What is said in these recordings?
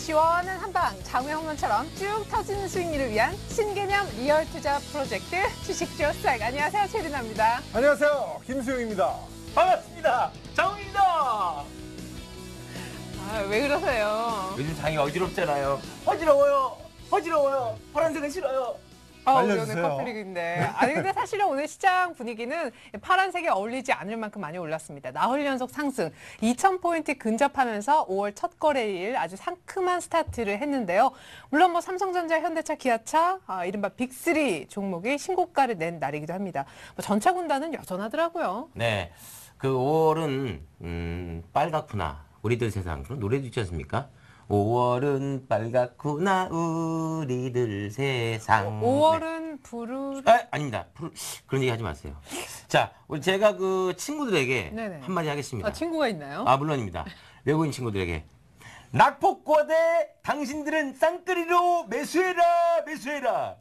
시원한 한방 장외 홈런처럼 쭉 터지는 수익률을 위한 신개념 리얼 투자 프로젝트 주식주어 스타일. 안녕하세요, 최리나입니다. 안녕하세요, 김수영입니다. 반갑습니다. 장훈입니다. 왜 그러세요? 요즘 장이 어지럽잖아요. 어지러워요. 파란색은 싫어요. 우리 오늘 알려주세요. 커플릭인데. 아니 근데 사실은 오늘 시장 분위기는 파란색에 어울리지 않을 만큼 많이 올랐습니다. 나흘 연속 상승, 2,000포인트 근접하면서 5월 첫 거래일 아주 상큼한 스타트를 했는데요. 물론 뭐 삼성전자, 현대차, 기아차, 이른바 빅3 종목이 신고가를 낸 날이기도 합니다. 뭐 전차 군단은 여전하더라고요. 네, 그 5월은 빨갛구나 우리들 세상 그런 노래도 있지 않습니까? 5월은 빨갛구나 우리들 세상. 5월은 불을 아닙니다. 그런 얘기 하지 마세요. 자, 우리 제가 그 친구들에게 네네. 한마디 하겠습니다. 친구가 있나요? 물론입니다. 외국인 친구들에게 낙폭과대 당신들은 쌍끌이로 매수해라.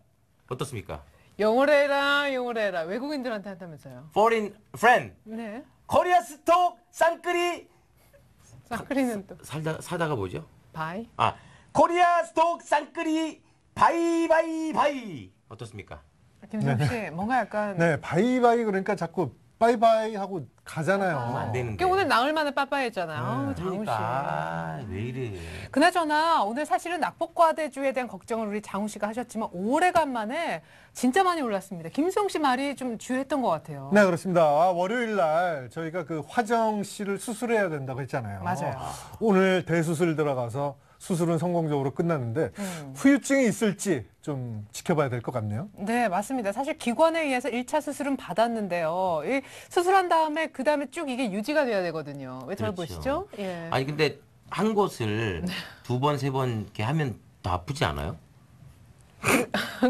어떻습니까? 영어로 해라. 외국인들한테 한다면서요. Foreign friend, 네. 코리아 스톡 쌍끌이 쌍크리는 또 사다가 뭐죠? 바이? 코리아 스톡 쌍끌이 바이 어떻습니까? 김수영 씨, 뭔가 약간 네, 바이바이 그러니까 자꾸 바이바이 하고 가잖아요. 안 되는데. 오늘 나흘 만에 빠빠했잖아요. 장훈 씨. 그러니까 왜 이래? 그나저나 오늘 사실은 낙폭과대주에 대한 걱정을 우리 장훈 씨가 하셨지만 오래간만에 진짜 많이 올랐습니다. 김수영 씨 말이 좀 주요했던 것 같아요. 네, 그렇습니다. 월요일 날 저희가 그 화정 씨를 수술해야 된다고 했잖아요. 맞아요. 오늘 대수술 들어가서 수술은 성공적으로 끝났는데 후유증이 있을지 좀 지켜봐야 될 것 같네요. 네, 맞습니다. 사실 기관에 의해서 1차 수술은 받았는데요. 이 수술한 다음에 그 다음에 쭉 이게 유지가 돼야 되거든요. 왜 잘 그렇죠. 보시죠? 예. 아니 근데 한 곳을 두 번, 세 번 이렇게 하면 더 아프지 않아요?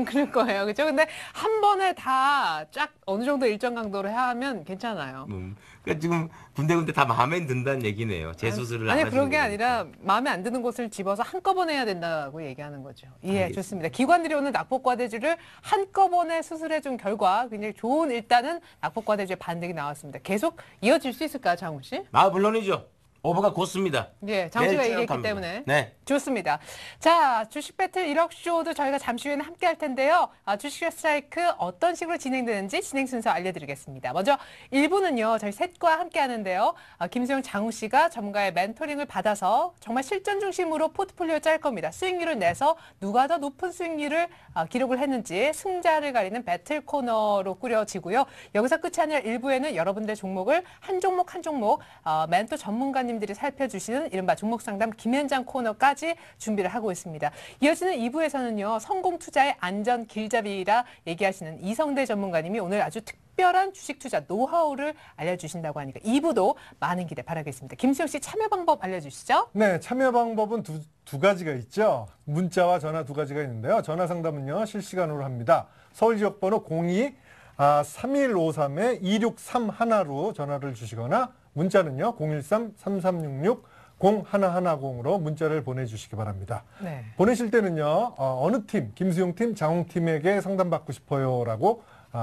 그럴 거예요. 그죠? 근데 한 번에 다 쫙 어느 정도 일정 강도로 해야 하면 괜찮아요. 그러니까 지금 군데군데 다 마음에 든다는 얘기네요. 재수술을 안 아니 하시는 그런 게 거니까. 아니라 마음에 안 드는 곳을 집어서 한꺼번에 해야 된다고 얘기하는 거죠. 예, 알겠습니다. 좋습니다. 기관들이 오늘 낙폭과대주를 한꺼번에 수술해 준 결과 굉장히 좋은 일단은 낙폭과대주의 반등이 나왔습니다. 계속 이어질 수 있을까요, 장훈 씨? 물론이죠. 오버가 곧습니다. 예, 장훈 씨가 네, 얘기했기 생각합니다. 때문에. 네. 좋습니다. 자, 주식 배틀 1억 쇼도 저희가 잠시 후에는 함께 할 텐데요. 주식 스트라이크 어떤 식으로 진행되는지 진행 순서 알려드리겠습니다. 먼저 1부는요, 저희 셋과 함께 하는데요. 김수영, 장우 씨가 전문가의 멘토링을 받아서 정말 실전 중심으로 포트폴리오 짤 겁니다. 수익률을 내서 누가 더 높은 수익률을 기록을 했는지 승자를 가리는 배틀 코너로 꾸려지고요. 여기서 끝이 아니라 1부에는 여러분들의 종목을 한 종목 한 종목 멘토 전문가님들이 살펴주시는 이른바 종목 상담 김현장 코너까지 준비를 하고 있습니다. 이어지는 2부에서는요. 성공 투자의 안전 길잡이라 얘기하시는 이성대 전문가님이 오늘 아주 특별한 주식 투자 노하우를 알려주신다고 하니까 2부도 많은 기대 바라겠습니다. 김수영 씨 참여 방법 알려주시죠. 네, 참여 방법은 두 가지가 있죠. 문자와 전화 두 가지가 있는데요. 전화 상담은요, 실시간으로 합니다. 서울 지역 번호 02-3153-2631로 전화를 주시거나 문자는요, 013-3366-0110으로 문자를 보내주시기 바랍니다. 네. 보내실 때는요, 어느 팀, 김수용 팀, 장홍 팀에게 상담받고 싶어요라고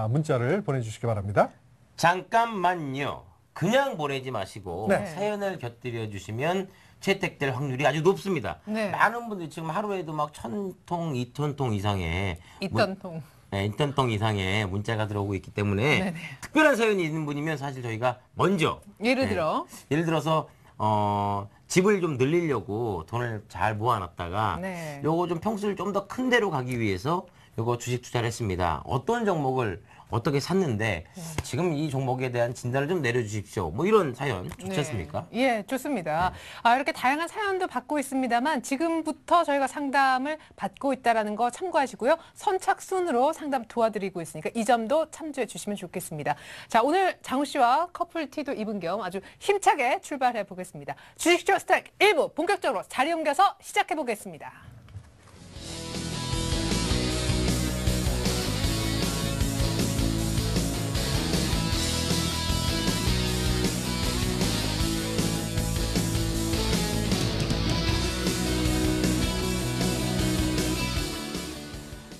문자를 보내주시기 바랍니다. 잠깐만요. 그냥 보내지 마시고 네. 사연을 곁들여 주시면 채택될 확률이 아주 높습니다. 네. 많은 분들이 지금 하루에도 막 1,000통, 2,000통 이상의 있던 통. 네, 2,000통 이상의 문자가 들어오고 있기 때문에 네네. 특별한 사연이 있는 분이면 사실 저희가 먼저 예를 들어. 예를 들어서 집을 좀 늘리려고 돈을 잘 모아놨다가 네. 요거 좀 평수를 좀 더 큰 데로 가기 위해서 요거 주식 투자를 했습니다. 어떤 종목을 어떻게 샀는데 지금 이 종목에 대한 진단을 좀 내려주십시오. 뭐 이런 사연 좋지 않습니까? 예, 좋습니다. 이렇게 다양한 사연도 받고 있습니다만 지금부터 저희가 상담을 받고 있다는 거 참고하시고요. 선착순으로 상담 도와드리고 있으니까 이 점도 참조해 주시면 좋겠습니다. 자, 오늘 장우 씨와 커플티도 입은 겸 아주 힘차게 출발해 보겠습니다. 주식쇼 스타일 1부 본격적으로 자리 옮겨서 시작해 보겠습니다.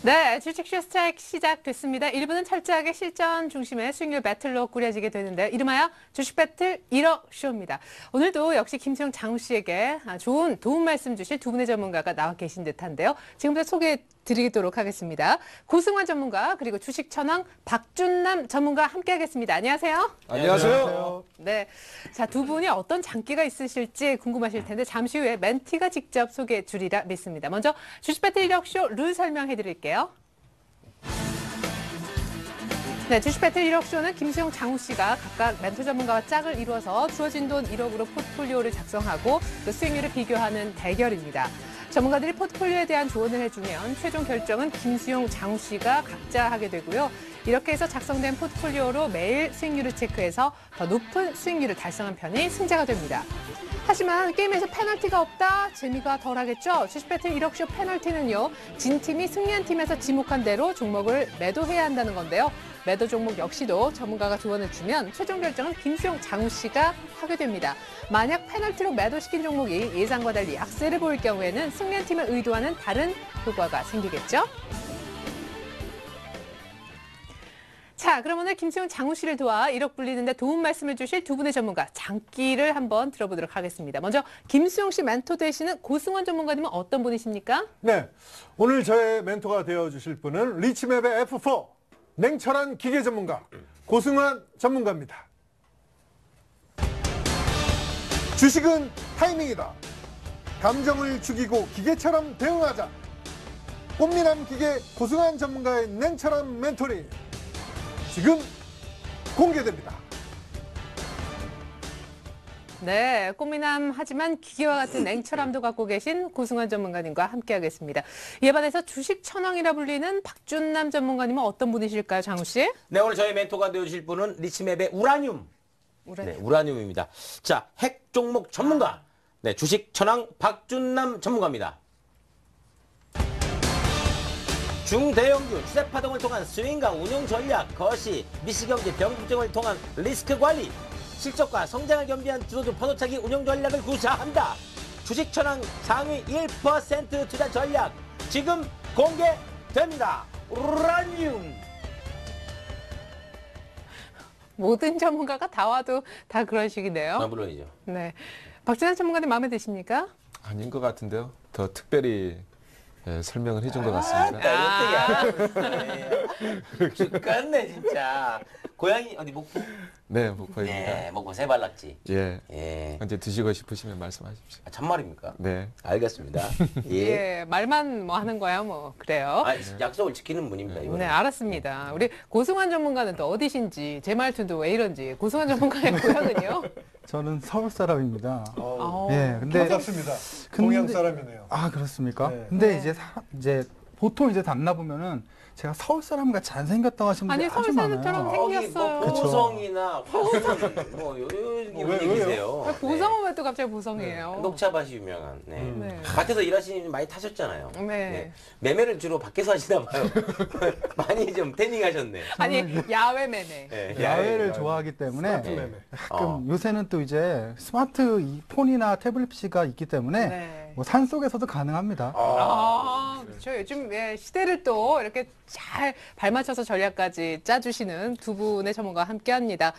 네, 주식쇼 스트라이크 시작됐습니다. 1부는 철저하게 실전 중심의 수익률 배틀로 꾸려지게 되는데요. 이름하여 주식 배틀 1억 쇼입니다. 오늘도 역시 김수영 장우 씨에게 좋은 도움 말씀 주실 두 분의 전문가가 나와 계신 듯한데요. 지금부터 소개해 드리도록 하겠습니다. 고승환 전문가 그리고 주식 천왕 박준남 전문가 함께하겠습니다. 안녕하세요. 안녕하세요. 네, 자, 두 분이 어떤 장기가 있으실지 궁금하실 텐데 잠시 후에 멘티가 직접 소개해 주리라 믿습니다. 먼저 주식 배틀 1억 쇼 룰 설명해 드릴게요. 네, 주식 배틀 1억 쇼는 김수영, 장우 씨가 각각 멘토 전문가와 짝을 이루어서 주어진 돈 1억으로 포트폴리오를 작성하고 그 수익률을 비교하는 대결입니다. 전문가들이 포트폴리오에 대한 조언을 해주면 최종 결정은 김수영, 장우 씨가 각자 하게 되고요. 이렇게 해서 작성된 포트폴리오로 매일 수익률을 체크해서 더 높은 수익률을 달성한 편이 승자가 됩니다. 하지만 게임에서 페널티가 없다? 재미가 덜하겠죠? 주식 배틀 1억 쇼 페널티는요. 진 팀이 승리한 팀에서 지목한 대로 종목을 매도해야 한다는 건데요. 매도 종목 역시도 전문가가 조언을 주면 최종 결정은 김수영, 장우 씨가 하게 됩니다. 만약 페널티로 매도시킨 종목이 예상과 달리 악세를 보일 경우에는 승리한 팀을 의도하는 다른 효과가 생기겠죠? 자, 그럼 오늘 김수영, 장우 씨를 도와 1억 불리는데 도움 말씀을 주실 두 분의 전문가 장기를 한번 들어보도록 하겠습니다. 먼저 김수영 씨 멘토 되시는 고승환 전문가님은 어떤 분이십니까? 네, 오늘 저의 멘토가 되어주실 분은 리치맵의 F4 냉철한 기계 전문가 고승환 전문가입니다. 주식은 타이밍이다. 감정을 죽이고 기계처럼 대응하자. 꽃미남 기계 고승환 전문가의 냉철한 멘토링 지금 공개됩니다. 네, 꽃미남 하지만 기계와 같은 냉철함도 갖고 계신 고승환 전문가님과 함께하겠습니다. 이에 반해서 주식 천왕이라 불리는 박준남 전문가님은 어떤 분이실까요, 장우 씨? 네, 오늘 저희 멘토가 되어주실 분은 리치맵의 우라늄. 네, 우라늄입니다. 자, 핵 종목 전문가. 네, 주식 천왕 박준남 전문가입니다. 중대형주 추세 파동을 통한 스윙과 운용 전략, 거시, 미시경제 변국정을 통한 리스크 관리, 실적과 성장을 겸비한 주도주 포도차기 운용 전략을 구사한다. 주식 천왕 상위 1% 투자 전략 지금 공개됩니다. 우라늄. 모든 전문가가 다 와도 다 그런 식이네요. 아, 물론이죠. 네, 박준남 전문가님 마음에 드십니까? 아닌 것 같은데요. 더 특별히 설명을 해준 것 같습니다. 죽겠네 진짜. 고향이 어디 목포? 네, 목포입니다. 네, 목포 세발낙지. 예. 예. 언제 드시고 싶으시면 말씀하십시오. 아, 참말입니까? 네. 알겠습니다. 예. 예, 말만 뭐 하는 거야, 뭐 그래요. 아, 약속을 지키는 분입니다. 이거는. 네, 알았습니다. 우리 고승환 전문가는 또 어디신지, 제 말투도 왜 이런지, 고승환 전문가의 고향은요? 저는 서울 사람입니다. 어, 예, 근데 반갑습니다. 동양 사람이네요. 아 그렇습니까? 네. 근데 네. 이제 보통 이제 만나 보면은 제가 서울 사람 같이 안 생겼다고 하시는 분들이 아니, 아주 서울 많아요. 사람처럼 거기 생겼어요. 뭐 보성이나 화성 뭐 요런 왜, 분위기세요. 보성은 왜 또 갑자기 보성이에요? 녹차밭이 유명한. 네. 네. 밭에서 일하시는 많이 타셨잖아요. 네. 매매를 주로 밖에서 하시나 봐요. 많이 좀 태닝하셨네. 아니, 야외 매매. 네. 야외를 좋아하기 때문에 스마트 매매. 가끔 요새는 또 이제 스마트 폰이나 태블릿 PC가 있기 때문에 네. 뭐 산 속에서도 가능합니다. 그렇죠. 요즘 시대를 또 이렇게 잘 발맞춰서 전략까지 짜주시는 두 분의 전문가와 함께합니다.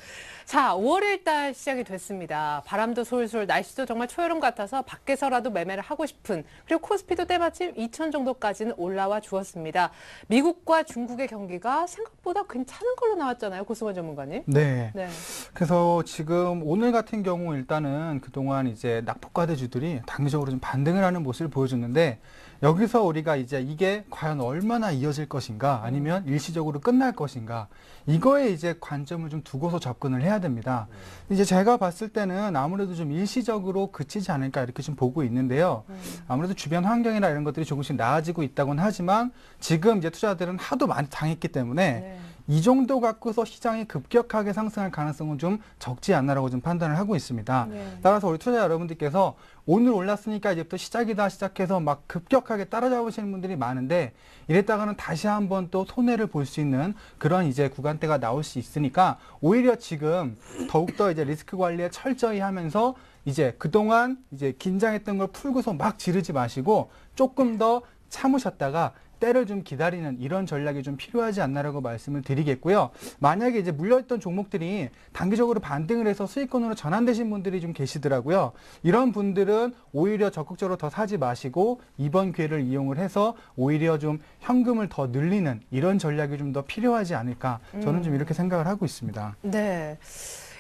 자, 5월 1달 시작이 됐습니다. 바람도 솔솔, 날씨도 정말 초여름 같아서 밖에서라도 매매를 하고 싶은, 그리고 코스피도 때마침 2천 정도까지는 올라와 주었습니다. 미국과 중국의 경기가 생각보다 괜찮은 걸로 나왔잖아요, 고승환 전문가님. 네. 네. 그래서 지금 오늘 같은 경우 일단은 그동안 이제 낙폭과대주들이 단기적으로 좀 반등을 하는 모습을 보여줬는데 여기서 우리가 이제 이게 과연 얼마나 이어질 것인가 아니면 일시적으로 끝날 것인가 이거에 이제 관점을 좀 두고서 접근을 해야 됩니다. 이제 제가 봤을 때는 아무래도 좀 일시적으로 그치지 않을까 이렇게 좀 보고 있는데요. 아무래도 주변 환경이나 이런 것들이 조금씩 나아지고 있다고는 하지만 지금 이제 투자들은 하도 많이 당했기 때문에 네. 이 정도 갖고서 시장이 급격하게 상승할 가능성은 좀 적지 않나라고 좀 판단을 하고 있습니다. 네. 따라서 우리 투자 여러분들께서 오늘 올랐으니까 이제부터 시작이다 시작해서 막 급격하게 따라잡으시는 분들이 많은데 이랬다가는 다시 한번 또 손해를 볼 수 있는 그런 이제 구간대가 나올 수 있으니까 오히려 지금 더욱더 이제 리스크 관리에 철저히 하면서 이제 그동안 이제 긴장했던 걸 풀고서 막 지르지 마시고 조금 더 참으셨다가 때를 좀 기다리는 이런 전략이 좀 필요하지 않나라고 말씀을 드리겠고요. 만약에 이제 물려있던 종목들이 단기적으로 반등을 해서 수익권으로 전환되신 분들이 좀 계시더라고요. 이런 분들은 오히려 적극적으로 더 사지 마시고 이번 기회를 이용을 해서 오히려 좀 현금을 더 늘리는 이런 전략이 좀 더 필요하지 않을까 저는 좀 이렇게 생각을 하고 있습니다. 네.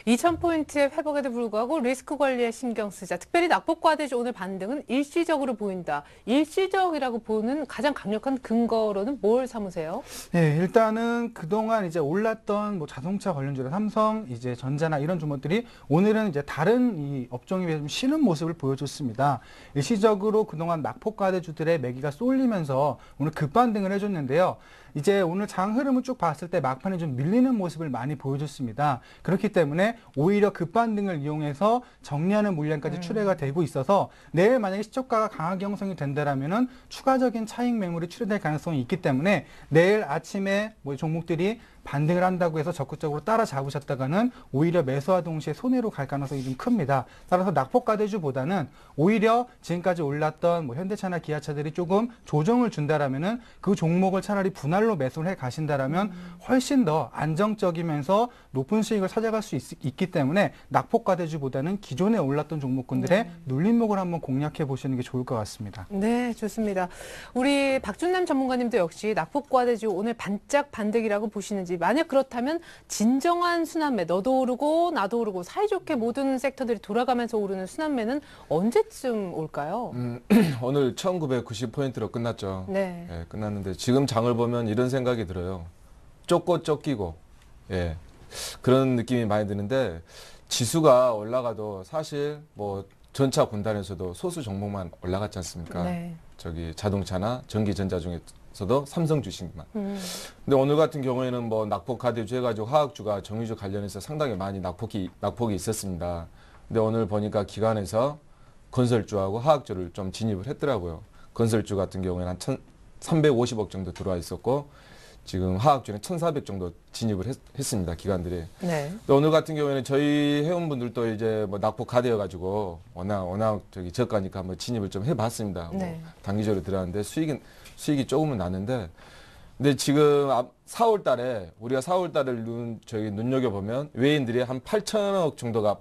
2,000포인트의 회복에도 불구하고 리스크 관리에 신경 쓰자. 특별히 낙폭과대주 오늘 반등은 일시적으로 보인다. 일시적이라고 보는 가장 강력한 근거로는 뭘 삼으세요? 네, 일단은 그동안 이제 올랐던 뭐 자동차 관련주로 삼성, 이제 전자나 이런 종목들이 오늘은 이제 다른 이 업종에 비해 좀 쉬는 모습을 보여줬습니다. 일시적으로 그동안 낙폭과대주들의 매기가 쏠리면서 오늘 급반등을 해줬는데요. 이제 오늘 장 흐름을 쭉 봤을 때 막판에 좀 밀리는 모습을 많이 보여줬습니다. 그렇기 때문에 오히려 급반등을 이용해서 정리하는 물량까지 출회가 되고 있어서 내일 만약에 시초가가 강하게 형성이 된다라면은 추가적인 차익 매물이 출회될 가능성이 있기 때문에 내일 아침에 뭐 종목들이 반등을 한다고 해서 적극적으로 따라잡으셨다가는 오히려 매수와 동시에 손해로 갈 가능성이 좀 큽니다. 따라서 낙폭과대주보다는 오히려 지금까지 올랐던 뭐 현대차나 기아차들이 조금 조정을 준다라면은 그 종목을 차라리 분할로 매수를 해 가신다라면 훨씬 더 안정적이면서 높은 수익을 찾아갈 수 있기 때문에 낙폭과대주보다는 기존에 올랐던 종목군들의 눌림목을 한번 공략해 보시는 게 좋을 것 같습니다. 네, 좋습니다. 우리 박준남 전문가님도 역시 낙폭과대주 오늘 반짝 반등이라고 보시는지, 만약 그렇다면 진정한 순환매, 너도 오르고 나도 오르고 사이좋게 모든 섹터들이 돌아가면서 오르는 순환매는 언제쯤 올까요? 오늘 1990포인트로 끝났죠. 네. 예, 끝났는데 지금 장을 보면 이런 생각이 들어요. 쫓고 쫓기고, 예, 그런 느낌이 많이 드는데 지수가 올라가도 사실 뭐 전차 군단에서도 소수 종목만 올라갔지 않습니까? 네. 저기 자동차나 전기전자 중에서도 삼성 주식만. 근데 오늘 같은 경우에는 뭐 낙폭 가대주 해가지고 화학주가 정유주 관련해서 상당히 많이 낙폭이 있었습니다. 근데 오늘 보니까 기관에서 건설주하고 화학주를 좀 진입을 했더라고요. 건설주 같은 경우에는 한 1,350억 정도 들어와 있었고 지금 화학주는 1,400 정도 진입을 했습니다. 기관들이. 네. 오늘 같은 경우에는 저희 회원분들도 이제 뭐 낙폭 가되어가지고 워낙 저기 저가니까 한번 진입을 좀 해봤습니다. 네. 뭐 단기적으로 들어갔는데 수익이 조금은 났는데, 근데 지금 4월달에 우리가 4월달을 저기 눈여겨 보면 외인들이 한 8천억 정도가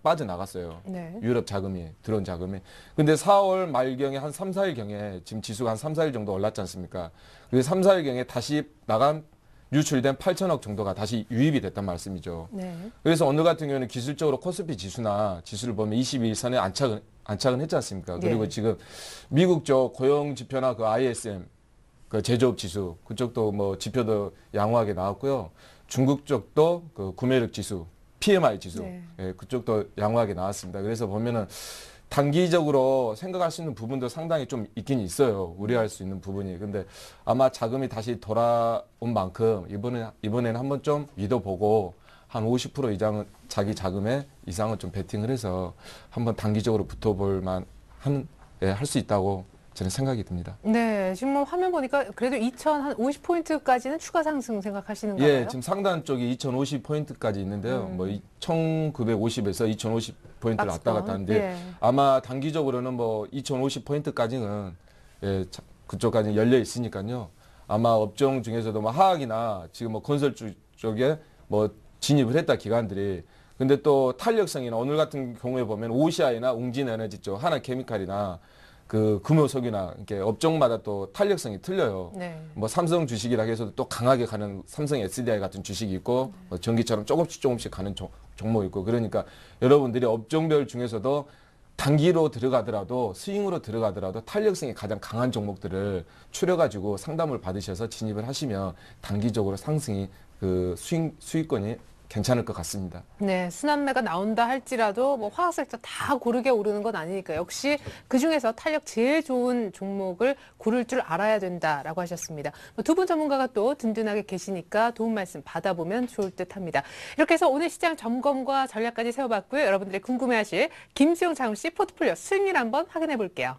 빠져나갔어요. 네. 유럽 자금이 들어온 자금이. 근데 4월 말경에 한 3, 4일 경에 지금 지수가 한 3, 4일 정도 올랐지 않습니까? 그래서 3, 4일 경에 다시 유출된 8천억 정도가 다시 유입이 됐단 말씀이죠. 네. 그래서 오늘 같은 경우는 기술적으로 코스피 지수나 지수를 보면 22일선에 안착은 했지 않습니까? 그리고 예. 지금 미국 쪽 고용 지표나 그 ISM 그 제조업 지수 그쪽도 뭐 지표도 양호하게 나왔고요. 중국 쪽도 그 구매력 지수, PMI 지수 네. 예, 그쪽도 양호하게 나왔습니다. 그래서 보면은 단기적으로 생각할 수 있는 부분도 상당히 좀 있긴 있어요. 우려할 수 있는 부분이. 근데 아마 자금이 다시 돌아온 만큼 이번에는 한번 좀 믿어보고 한 50% 이상은 자기 자금의 이상은 좀 베팅을 해서 한번 단기적으로 붙어볼 할 수 있다고 저는 생각이 듭니다. 네, 지금 뭐 화면 보니까 그래도 2,050포인트까지는 추가 상승 생각하시는가요? 예, 지금 상단 쪽이 2,050포인트까지 있는데요. 뭐 1,950에서 2,050포인트를 왔다 갔다 하는데 예. 아마 단기적으로는 뭐 2,050포인트까지는 예, 그쪽까지 열려 있으니까요. 아마 업종 중에서도 뭐 화학이나 지금 뭐 건설 쪽에 뭐 진입을 했다 기관들이. 근데 또 탄력성이나 오늘 같은 경우에 보면 OCI나 웅진에너지 쪽, 하나케미칼이나 그 금호석유나 이렇게 업종마다 또 탄력성이 틀려요. 네. 뭐 삼성 주식이라 해서도 또 강하게 가는 삼성 SDI 같은 주식이 있고 뭐 전기처럼 조금씩 가는 종목이 있고, 그러니까 여러분들이 업종별 중에서도 단기로 들어가더라도 스윙으로 들어가더라도 탄력성이 가장 강한 종목들을 추려가지고 상담을 받으셔서 진입을 하시면 단기적으로 상승이 그 수익권이 괜찮을 것 같습니다. 네, 순환매가 나온다 할지라도 뭐 화학섹터 다 고르게 오르는 건 아니니까 역시 그중에서 탄력 제일 좋은 종목을 고를 줄 알아야 된다라고 하셨습니다. 두 분 전문가가 또 든든하게 계시니까 도움 말씀 받아보면 좋을 듯합니다. 이렇게 해서 오늘 시장 점검과 전략까지 세워봤고요. 여러분들이 궁금해하실 김수용 장훈 씨 포트폴리오 수익률 한번 확인해 볼게요.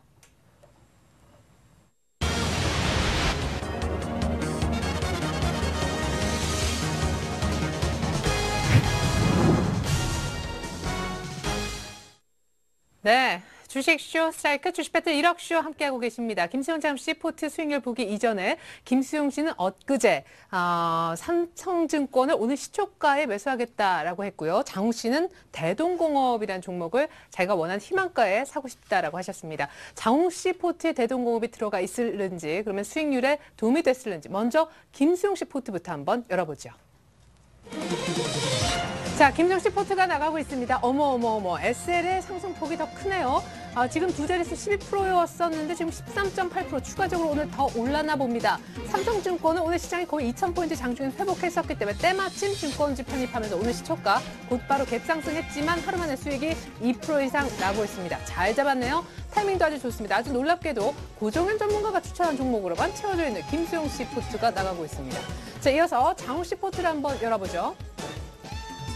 네, 주식쇼 스트라이크 주식배틀 1억쇼 함께하고 계십니다. 김수영 잠시 포트 수익률 보기 이전에 김수영 씨는 엊그제 삼성증권을 오늘 시초가에 매수하겠다라고 했고요. 장우 씨는 대동공업이라는 종목을 자기가 원하는 희망가에 사고 싶다라고 하셨습니다. 장우 씨 포트에 대동공업이 들어가 있을는지 그러면 수익률에 도움이 됐을는지 먼저 김수영 씨 포트부터 한번 열어보죠. 자, 김수영 씨 포트가 나가고 있습니다. 어머. SL의 상승폭이 더 크네요. 지금 두 자릿수 11%였었는데 지금 13.8% 추가적으로 오늘 더 올랐나 봅니다. 삼성증권은 오늘 시장이 거의 2,000포인트 장중에 회복했었기 때문에 때마침 증권지 편입하면서 오늘 시초가 곧바로 갭상승했지만 하루 만에 수익이 2% 이상 나고 있습니다. 잘 잡았네요. 타이밍도 아주 좋습니다. 아주 놀랍게도 고정현 전문가가 추천한 종목으로만 채워져 있는 김수영 씨 포트가 나가고 있습니다. 자, 이어서 장우 씨 포트를 한번 열어보죠.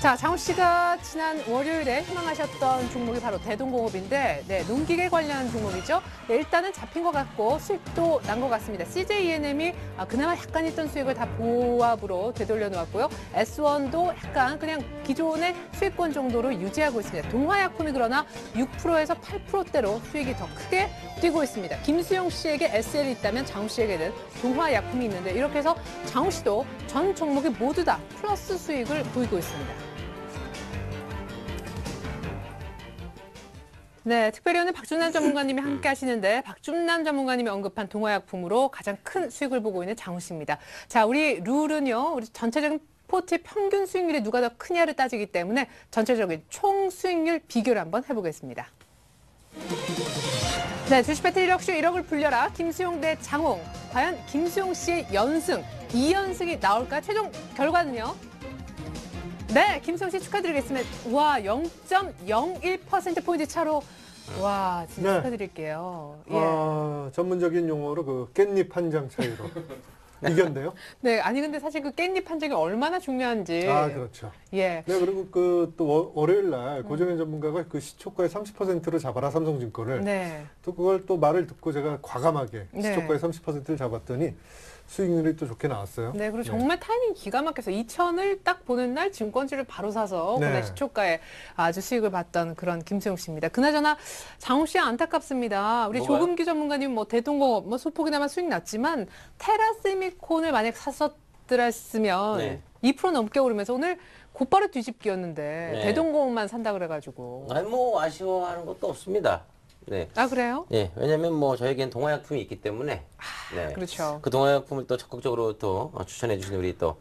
자, 장우 씨가 지난 월요일에 희망하셨던 종목이 바로 대동공업인데, 네, 농기계 관련 종목이죠. 네, 일단은 잡힌 것 같고 수익도 난 것 같습니다. CJ ENM이 그나마 약간 있던 수익을 다 보합으로 되돌려 놓았고요. S1도 약간 그냥 기존의 수익권 정도로 유지하고 있습니다. 동화약품이 그러나 6%에서 8%대로 수익이 더 크게 뛰고 있습니다. 김수영 씨에게 SL이 있다면 장우 씨에게는 동화약품이 있는데 이렇게 해서 장우 씨도 전 종목이 모두 다 플러스 수익을 보이고 있습니다. 네, 특별히 오늘 박준남 전문가님이 함께 하시는데 박준남 전문가님이 언급한 동화약품으로 가장 큰 수익을 보고 있는 장우 씨입니다. 자, 우리 룰은요. 우리 전체적인 포트의 평균 수익률이 누가 더 크냐를 따지기 때문에 전체적인 총 수익률 비교를 한번 해보겠습니다. 네, 주식배틀 1억쇼 1억을 불려라. 김수용 대 장홍. 과연 김수용 씨의 연승, 2연승이 나올까? 최종 결과는요? 네, 김수영 씨 축하드리겠습니다. 와, 0.01%포인트 차로. 와, 진짜 네. 축하드릴게요. 예. 전문적인 용어로 그 깻잎 한 장 차이로 이겼네요. 네, 아니 근데 사실 그 깻잎 한 장이 얼마나 중요한지. 그렇죠. 예. 네, 그리고 그 또 월요일 날 고정현 전문가가 그 시초가의 30%를 잡아라 삼성증권을 네. 또 그걸 또 말을 듣고 제가 과감하게 네. 시초가의 30%를 잡았더니 수익률이 또 좋게 나왔어요. 네, 그리고 정말 타이밍 기가 막혀서 2,000을 딱 보는 날 증권지를 바로 사서 네. 그날 시초가에 아주 수익을 봤던 그런 김수영 씨입니다. 그나저나 장우 씨 안타깝습니다. 우리 뭐가요? 조금기 전문가님 뭐 대동공업 뭐 소폭이나마 수익 났지만 테라세미콘을 만약 샀었더랬으면 네. 2% 넘게 오르면서 오늘 곧바로 뒤집기였는데 네. 대동공업만 산다 그래가지고. 아니 뭐 아쉬워하는 것도 없습니다. 네. 아, 그래요? 예, 왜냐면 뭐 저에겐 동화약품이 있기 때문에 네. 그렇죠. 그 동화약품을 또 적극적으로 또 추천해 주신 우리 또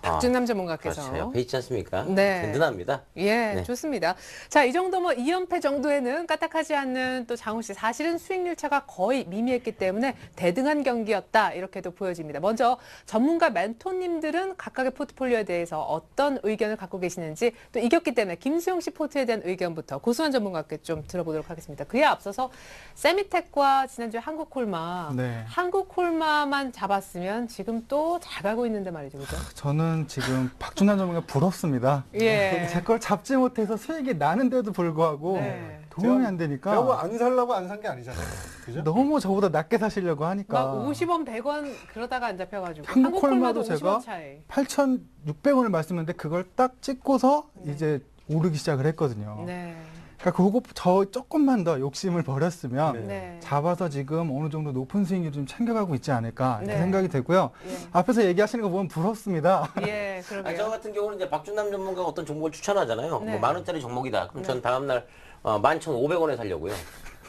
박준남 전문가께서. 그렇죠. 옆에 있지 않습니까? 네. 든든합니다. 예, 네. 좋습니다. 자, 이 정도 뭐 2연패 정도에는 까딱하지 않는 또 장우 씨. 사실은 수익률 차가 거의 미미했기 때문에 대등한 경기였다. 이렇게도 보여집니다. 먼저 전문가 멘토님들은 각각의 포트폴리오에 대해서 어떤 의견을 갖고 계시는지 또 이겼기 때문에 김수영 씨 포트에 대한 의견부터 고수환 전문가께 좀 들어보도록 하겠습니다. 그에 앞서서 세미텍과 지난주에 한국콜마. 네. 한국콜마만 잡았으면 지금 또 잘 가고 있는데 말이죠. 그죠? 저는 지금 박준환 전문가 부럽습니다. 예. 제 걸 잡지 못해서 수익이 나는데도 불구하고 네. 도움이 안 제가 되니까 뭐안 살라고 안 산 게 아니잖아요. 그죠? 너무 저보다 낮게 사시려고 하니까 막 50원, 100원 그러다가 안 잡혀가지고 한국콜마도 한국콜마도 제가 50원 차이. 8,600원을 말씀했는데 그걸 딱 찍고서 이제 오르기 시작을 했거든요. 네. 그러니까 그거 저 조금만 더 욕심을 버렸으면 네. 잡아서 지금 어느 정도 높은 수익률을 좀 챙겨가고 있지 않을까 이렇게 네. 생각이 되고요. 예. 앞에서 얘기하시는 거 보면 부럽습니다. 예, 저 그러게요. 같은 경우는 이제 박준남 전문가가 어떤 종목을 추천하잖아요. 네. 뭐 10,000원짜리 종목이다. 그럼 전 다음날 11,500원에 살려고요.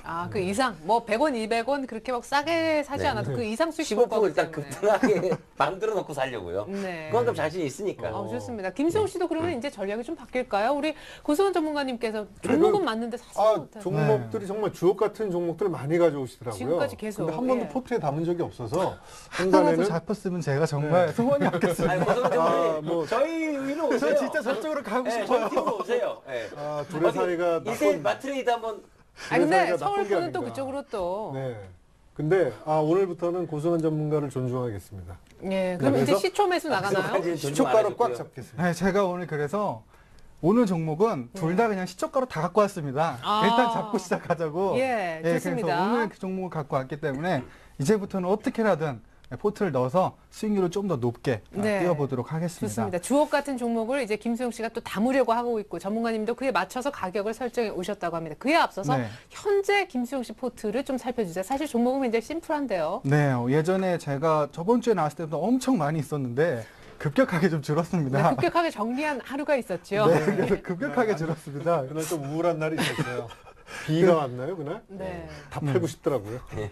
아, 그 이상 뭐 100원, 200원 그렇게 막 싸게 사지 네. 않아도 그 이상 수익 15% 일단 때문에. 급등하게 만들어 놓고 살려고요. 네. 그만큼 자신이 있으니까. 좋습니다. 김수영 씨도 그러면 이제 전략이 좀 바뀔까요? 우리 고수원 전문가님께서 종목은 맞는데 사지 못하는. 종목들이 정말 주옥 같은 종목들을 많이 가져오시더라고요. 지금까지 계속, 근데 한 번도 예. 포트에 담은 적이 없어서 하나도 한간에는 잡혔으면 제가 정말 소원이 없겠습니다. 아니, 고소는 좀 뭐- 저희 위로 오세요. 저 진짜 저쪽으로 가고 네, 싶어요. 저희 팀으로 오세요. 네. 둘의 사이가 일대일 나쁜 마트레이드 한번 아, 근데 사이가 서울 나쁜 게 분은 또 아닌가. 그쪽으로 또. 네. 근데 오늘부터는 고승환 전문가를 존중하겠습니다. 예, 그럼 이제 그래서 시초 매수 나가나요? 그거까지는 존중 안 시초가로 꽉 해줬고요. 잡겠습니다. 네, 제가 오늘 그래서 오늘 종목은 둘 다 그냥 시초가로 다 갖고 왔습니다. 아. 일단 잡고 시작하자고. 예, 좋습니다. 그래서 오늘 그 종목을 갖고 왔기 때문에 이제부터는 어떻게라든 포트를 넣어서 수익률을 좀 더 높게 네. 띄워보도록 하겠습니다. 좋습니다. 주옥 같은 종목을 이제 김수영 씨가 또 담으려고 하고 있고 전문가님도 그에 맞춰서 가격을 설정해 오셨다고 합니다. 그에 앞서서 네. 현재 김수영 씨 포트를 좀 살펴주세요. 사실 종목은 굉장히 심플한데요. 네, 예전에 제가 저번 주에 나왔을 때도 엄청 많이 있었는데 급격하게 좀 네, 줄었습니다. 급격하게 정리한 하루가 있었죠. 네, 그래서 급격하게 줄었습니다. 그날 좀 우울한 날이 있었어요. 비가 왔나요, 그날? 네. 다 팔고 싶더라고요. 네.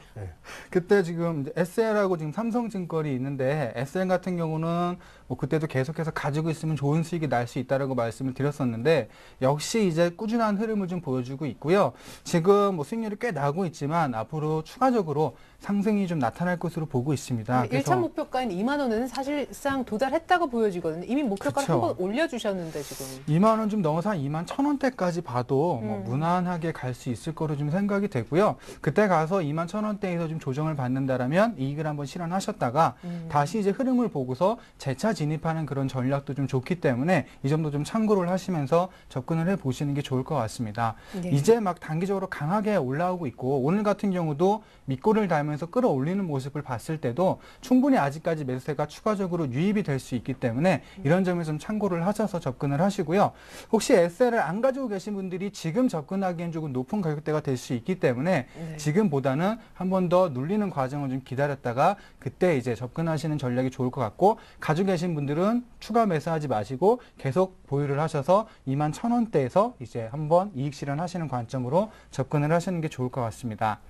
그때 지금 이제 SL하고 지금 삼성증권이 있는데 SL 같은 경우는 뭐 그때도 계속해서 가지고 있으면 좋은 수익이 날 수 있다라고 말씀을 드렸었는데 역시 이제 꾸준한 흐름을 좀 보여주고 있고요. 지금 뭐 수익률이 꽤 나고 있지만 앞으로 추가적으로 상승이 좀 나타날 것으로 보고 있습니다. 일 1차 목표가인 2만 원은 사실상 도달했다고 보여지거든요. 이미 목표가를 그쵸. 한번 올려주셨는데 지금. 2만 원 좀 넘어서 한 2만 1,000원대까지 봐도 뭐 무난하게 갈 수 있을 거로 좀 생각이 되고요. 그때 가서 2만 1,000원대에서 좀 조정을 받는다라면 이익을 한번 실현하셨다가 다시 이제 흐름을 보고서 재차 진입하는 그런 전략도 좀 좋기 때문에 이 점도 좀 참고를 하시면서 접근을 해 보시는 게 좋을 것 같습니다. 네. 이제 막 단기적으로 강하게 올라오고 있고 오늘 같은 경우도 밑골을 달면서 끌어올리는 모습을 봤을 때도 충분히 아직까지 매수세가 추가적으로 유입이 될 수 있기 때문에 이런 점을 좀 참고를 하셔서 접근을 하시고요. 혹시 SL을 안 가지고 계신 분들이 지금 접근하기엔 조금 높은 가격대가 될 수 있기 때문에 네. 지금보다는 한 번 더 눌리는 과정을 좀 기다렸다가 그때 이제 접근하시는 전략이 좋을 것 같고 가지고 계신 분들은 추가 매수하지 마시고 계속 보유를 하셔서 2만 1,000원대에서 이제 한번 이익 실현하시는 관점으로 접근을 하시는 게 좋을 것 같습니다.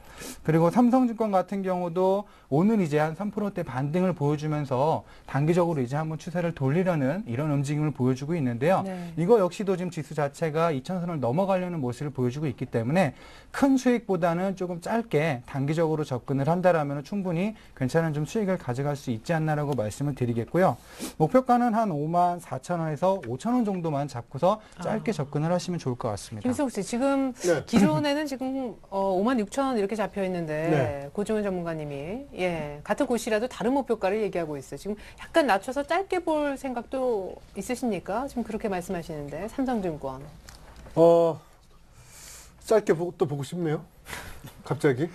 그리고 삼성증권 같은 경우도 오늘 이제 한 3%대 반등을 보여주면서 단기적으로 이제 한번 추세를 돌리려는 이런 움직임을 보여주고 있는데요. 네. 이거 역시도 지금 지수 자체가 2,000선을 넘어가려는 모습을 보여주고 있기 때문에 큰 수익보다는 조금 짧게 단기적으로 접근을 한다라면 충분히 괜찮은 좀 수익을 가져갈 수 있지 않나라고 말씀을 드리겠고요. 목표가는 한 5만 4천 원에서 5천 원 정도만 잡고서 짧게 접근을 하시면 좋을 것 같습니다. 김수욱 씨, 지금 네. 기존에는 지금 5만 6천 원 이렇게 잡혀 있는데 네. 고종현 전문가님이 같은 곳이라도 다른 목표가를 얘기하고 있어요. 지금 약간 낮춰서 짧게 볼 생각도 있으십니까? 지금 그렇게 말씀하시는데 삼성증권. 짧게 또 보고 싶네요. 갑자기.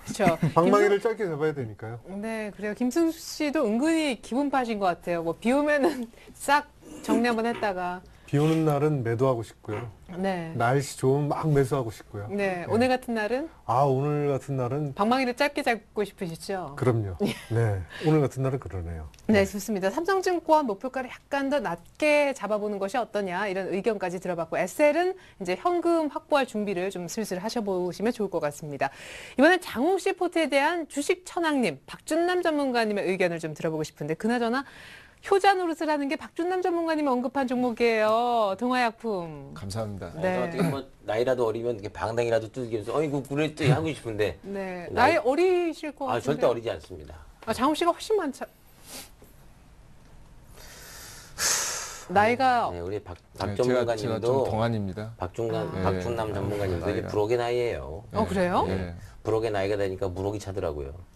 그렇죠. 방망이를 짧게 잡아야 되니까요. 네, 그래요. 김승수 씨도 은근히 기분 파신 것 같아요. 뭐 비 오면은 싹 정리 한번 했다가. 비 오는 날은 매도하고 싶고요. 네. 날씨 좋으면 막 매수하고 싶고요. 네, 오늘 같은 날은 오늘 같은 날은 방망이를 짧게 잡고 싶으시죠? 그럼요. 네. 오늘 같은 날은 그러네요. 네, 좋습니다. 삼성증권 목표가를 약간 더 낮게 잡아보는 것이 어떠냐 이런 의견까지 들어봤고 SL은 이제 현금 확보할 준비를 좀 슬슬 하셔보시면 좋을 것 같습니다. 이번엔 장홍 씨 포트에 대한 주식 천왕님 박준남 전문가님의 의견을 좀 들어보고 싶은데 그나저나 효자 노릇을 하는 게 박준남 전문가님이 언급한 종목이에요. 동아약품. 감사합니다. 네. 어떻게 뭐 나이라도 어리면 이렇게 방당이라도 뜯기면서 어이구 그랬더니 하고 싶은데 네, 나이 어리실 것 같은데. 절대 어리지 않습니다. 장홍 씨가 훨씬 많죠. 나이가 네, 우리 박 제가 전문가님도 좀 동안입니다. 박준남 전문가님도 이제 나이가. 불혹의 나이예요. 그래요? 예. 불혹의 나이가 되니까 무록이 차더라고요.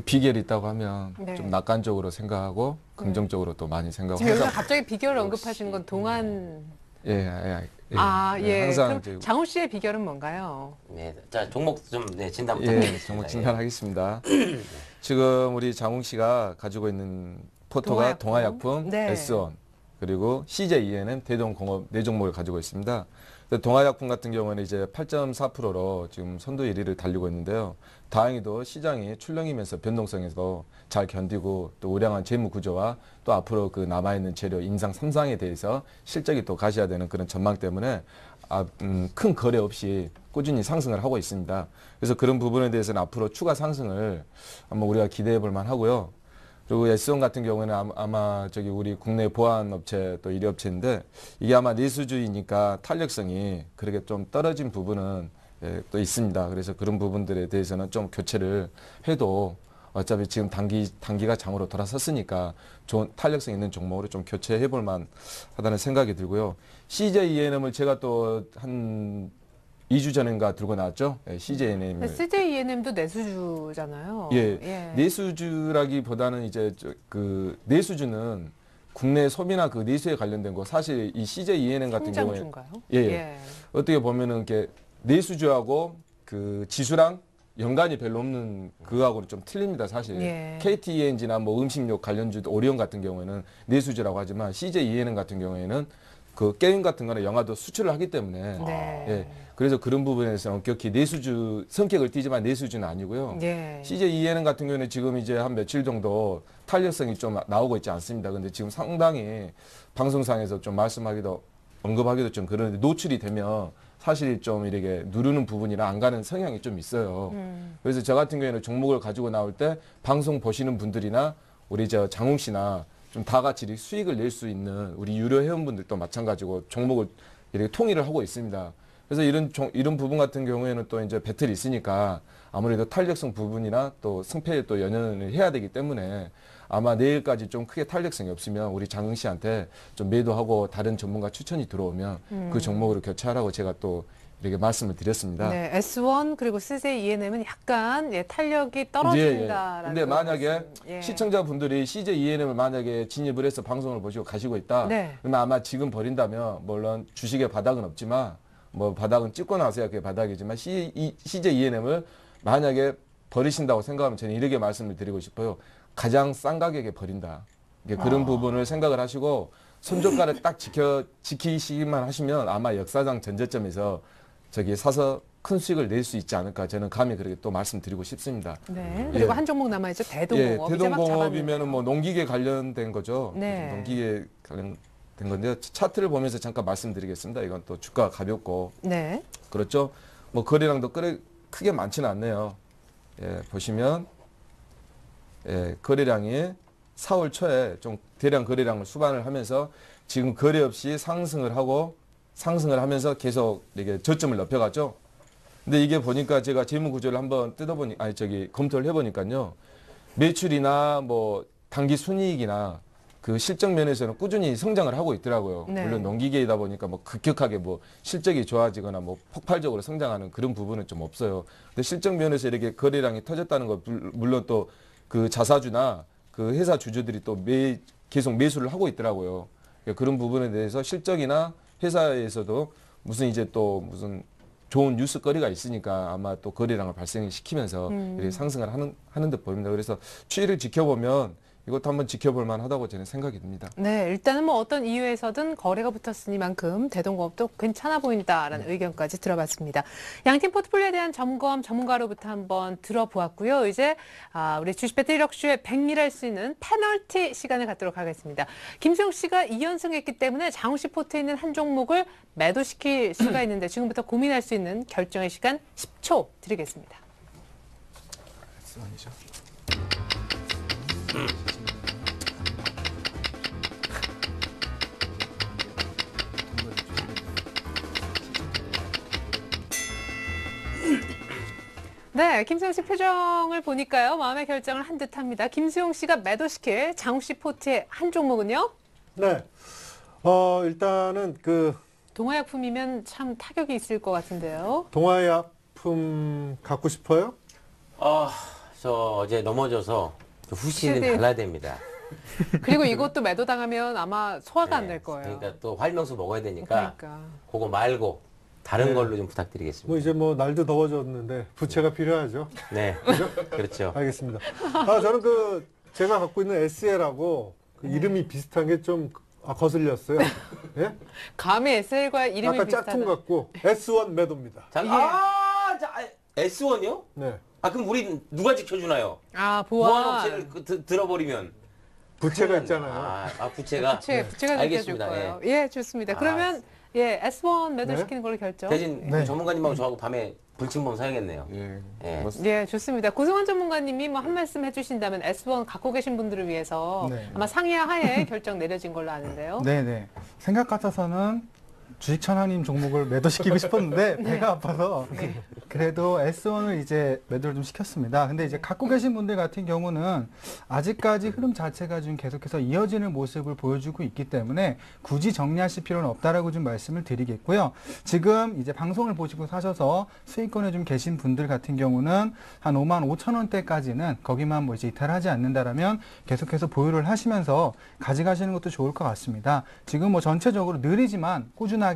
비결이 있다고 하면 네. 좀 낙관적으로 생각하고 긍정적으로 또 많이 생각하고 지금 여기서 갑자기 비결을 언급하시는 건 동안. 항상 그럼 이제 장훈 씨의 비결은 뭔가요? 네, 자 종목 좀 진단 예, 부탁드리겠습니다. 정말 진단하겠습니다. 지금 우리 장웅 씨가 가지고 있는 포토가 동아약품. 동아약품, 네. S1 그리고 CJ 대동공업 네 종목을 가지고 있습니다. 동아약품 같은 경우는 이제 8.4%로 지금 선두 1위를 달리고 있는데요. 다행히도 시장이 출렁이면서 변동성에서 잘 견디고 또 우량한 재무 구조와 또 앞으로 그 남아있는 재료 인상 3상에 대해서 실적이 또 가셔야 되는 그런 전망 때문에 큰 거래 없이 꾸준히 상승을 하고 있습니다. 그래서 그런 부분에 대해서는 앞으로 추가 상승을 한번 우리가 기대해 볼 만하고요. 그리고 S1 같은 경우에는 아마 저기 우리 국내 보안업체 또 1위 업체인데 이게 아마 내수주이니까 탄력성이 그렇게 좀 떨어진 부분은 또 있습니다. 그래서 그런 부분들에 대해서는 좀 교체를 해도 어차피 지금 단기가 장으로 돌아섰으니까 좋은 탄력성 있는 종목으로 좀 교체해 볼 만하다는 생각이 들고요. CJENM을 제가 또 한 2주 전인가 들고 나왔죠. CJENM. CJENM도 내수주잖아요. 예. 내수주라기보다는 이제 그 내수주는 국내 소비나 그 내수에 관련된 거 사실 이 CJENM 같은 경우에 성장주인가요? 예. 어떻게 보면은 이렇게 내수주하고 그 지수랑 연관이 별로 없는 그거하고는 좀 틀립니다, 사실. 예. KTENG나 뭐 음식료 관련주 오리온 같은 경우에는 내수주라고 하지만 CJ ENM 같은 경우에는 그 게임 같은 거나 영화도 수출을 하기 때문에 네. 예. 그래서 그런 부분에서는 엄격히 내수주 성격을 띠지만 내수주는 아니고요. 예. CJ ENM 같은 경우는 지금 이제 한 며칠 정도 탄력성이 좀 나오고 있지 않습니다. 근데 지금 상당히 방송상에서 좀 말씀하기도 언급하기도 좀 그런데 노출이 되면 사실 좀 이렇게 누르는 부분이라 안 가는 성향이 좀 있어요. 그래서 저 같은 경우에는 종목을 가지고 나올 때 방송 보시는 분들이나 우리 저 장웅 씨나 좀 다 같이 이렇게 수익을 낼 수 있는 우리 유료 회원분들도 마찬가지고 종목을 이렇게 통일을 하고 있습니다. 그래서 이런 부분 같은 경우에는 또 이제 배틀이 있으니까 아무래도 탄력성 부분이나 또 승패에 또 연연을 해야 되기 때문에 아마 내일까지 좀 크게 탄력성이 없으면 우리 장흥 씨한테 좀 매도하고 다른 전문가 추천이 들어오면 그 종목으로 교체하라고 제가 또 이렇게 말씀을 드렸습니다. 네, S1 그리고 CJ ENM은 약간 예, 탄력이 떨어진다라는. 근데 만약에 말씀. 예. 시청자분들이 CJ ENM을 만약에 진입을 해서 방송을 보시고 가시고 있다. 네. 그러면 아마 지금 버린다면 물론 주식의 바닥은 없지만 뭐 바닥은 찍고 나서야 그게 바닥이지만 CJ ENM을 만약에 버리신다고 생각하면 저는 이렇게 말씀을 드리고 싶어요. 가장 싼 가격에 버린다. 이게 그런 부분을 생각을 하시고 손저가를 딱 지키시기만 하시면 아마 역사상 전저점에서 저기 사서 큰 수익을 낼 수 있지 않을까 저는 감히 그렇게 또 말씀드리고 싶습니다. 네. 그리고 예. 한 종목 남아있죠. 예, 대동공업. 대동공업이면은 뭐 농기계 관련된 거죠. 네. 농기계 관련된 건데요. 차트를 보면서 잠깐 말씀드리겠습니다. 이건 또 주가가 가볍고 네. 그렇죠. 뭐 거래량도 크게 많지는 않네요. 예, 보시면 예, 거래량이 4월 초에 좀 대량 거래량을 수반을 하면서 지금 거래 없이 상승을 하면서 계속 이게 저점을 높여갔죠. 근데 이게 보니까 제가 재무 구조를 한번 검토를 해보니까요. 매출이나 뭐 단기 순이익이나 그 실적 면에서는 꾸준히 성장을 하고 있더라고요. 네. 물론 농기계이다 보니까 뭐 급격하게 뭐 실적이 좋아지거나 뭐 폭발적으로 성장하는 그런 부분은 좀 없어요. 근데 실적 면에서 이렇게 거래량이 터졌다는 거 물론 또 그 자사주나 그 회사 주주들이 또 계속 매수를 하고 있더라고요. 그러니까 그런 부분에 대해서 실적이나 회사에서도 무슨 좋은 뉴스거리가 있으니까 아마 또 거래량을 발생시키면서 이렇게 상승을 하는 듯 보입니다. 그래서 추이를 지켜보면 이것도 한번 지켜볼 만하다고 저는 생각이 듭니다. 네, 일단은 뭐 어떤 이유에서든 거래가 붙었으니만큼 대동공업도 괜찮아 보인다라는 의견까지 들어봤습니다. 양팀 포트폴리오에 대한 점검 전문가로부터 한번 들어보았고요. 이제 우리 주식 배틀 1억쇼에 백미할 수 있는 페널티 시간을 갖도록 하겠습니다. 김수영 씨가 2연승했기 때문에 장우 씨 포트에 있는 한 종목을 매도시킬 수가 있는데 지금부터 고민할 수 있는 결정의 시간 10초 드리겠습니다. 네, 김수영 씨 표정을 보니까요. 마음의 결정을 한 듯합니다. 김수영 씨가 매도시킬 장우 씨 포트의 한 종목은요? 네. 일단은 그 동화약품이면 참 타격이 있을 것 같은데요. 동화약품 갖고 싶어요? 저 어제 넘어져서 후시는 세대. 달라야 됩니다. 그리고 이것도 매도당하면 아마 소화가 안 될 거예요. 그러니까 또 활명수 먹어야 되니까 그러니까. 그거 말고 다른 네. 걸로 좀 부탁드리겠습니다. 뭐 이제 뭐 날도 더워졌는데 부채가 필요하죠. 네, 그렇죠. 알겠습니다. 저는 그 제가 갖고 있는 SL하고 그 이름이 비슷한 게 좀 거슬렸어요. 예? 감히 SL과 이름이 아까 비슷하다. 짝퉁 갖고 S1 매도입니다. S1이요? 네. 그럼 우리 누가 지켜주나요? 보안. 보안업체를 들어버리면 부채가 있잖아요. 부채가? 부채가 느껴질 알겠습니다. 거예요. 예, 좋습니다. 그러면 S1 매도시키는 걸로 결정. 대신 네. 전문가님하고 저하고 밤에 불침범 사야겠네요. 예. 예. 뭐 예, 좋습니다. 고승환 전문가님이 뭐 한 말씀 해주신다면 S1 갖고 계신 분들을 위해서 네. 아마 상의하 하에 결정 내려진 걸로 아는데요. 네네. 생각 같아서는 주식천하님 종목을 매도시키고 싶었는데 배가 아파서 그래도 S1을 이제 매도를 좀 시켰습니다. 근데 이제 갖고 계신 분들 같은 경우는 아직까지 흐름 자체가 좀 계속해서 이어지는 모습을 보여주고 있기 때문에 굳이 정리하실 필요는 없다라고 좀 말씀을 드리겠고요. 지금 이제 방송을 보시고 사셔서 수익권에 좀 계신 분들 같은 경우는 한 5만 5천 원대까지는 거기만 뭐 이제 이탈하지 않는다라면 계속해서 보유를 하시면서 가져가시는 것도 좋을 것 같습니다. 지금 뭐 전체적으로 느리지만 꾸준하게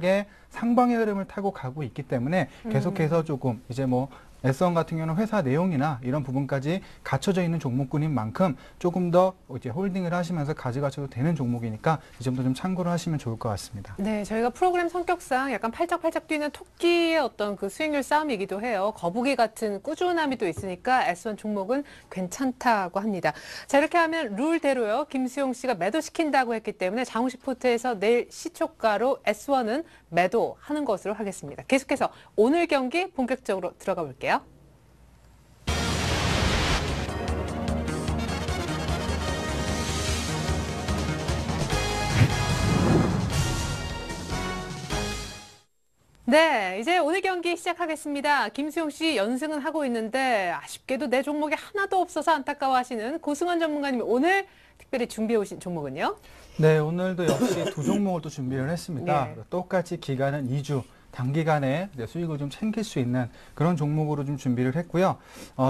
상방의 흐름을 타고 가고 있기 때문에 계속해서 조금 이제 뭐 S1 같은 경우는 회사 내용이나 이런 부분까지 갖춰져 있는 종목군인 만큼 조금 더 이제 홀딩을 하시면서 가져가셔도 되는 종목이니까 이 점도 좀 참고를 하시면 좋을 것 같습니다. 네, 저희가 프로그램 성격상 약간 팔짝팔짝 뛰는 토끼의 어떤 그 수익률 싸움이기도 해요. 거북이 같은 꾸준함이 또 있으니까 S1 종목은 괜찮다고 합니다. 자, 이렇게 하면 룰대로요. 김수용 씨가 매도시킨다고 했기 때문에 장우식 포트에서 내일 시초가로 S1은 매도하는 것으로 하겠습니다. 계속해서 오늘 경기 본격적으로 들어가 볼게요. 네, 이제 오늘 경기 시작하겠습니다. 김수용 씨 연승은 하고 있는데 아쉽게도 내 종목이 하나도 없어서 안타까워하시는 고승환 전문가님이 오늘 특별히 준비해 오신 종목은요? 네, 오늘도 역시 두 종목을 또 준비를 했습니다. 네. 똑같이 기간은 2주. 단기간에 수익을 좀 챙길 수 있는 그런 종목으로 좀 준비를 했고요.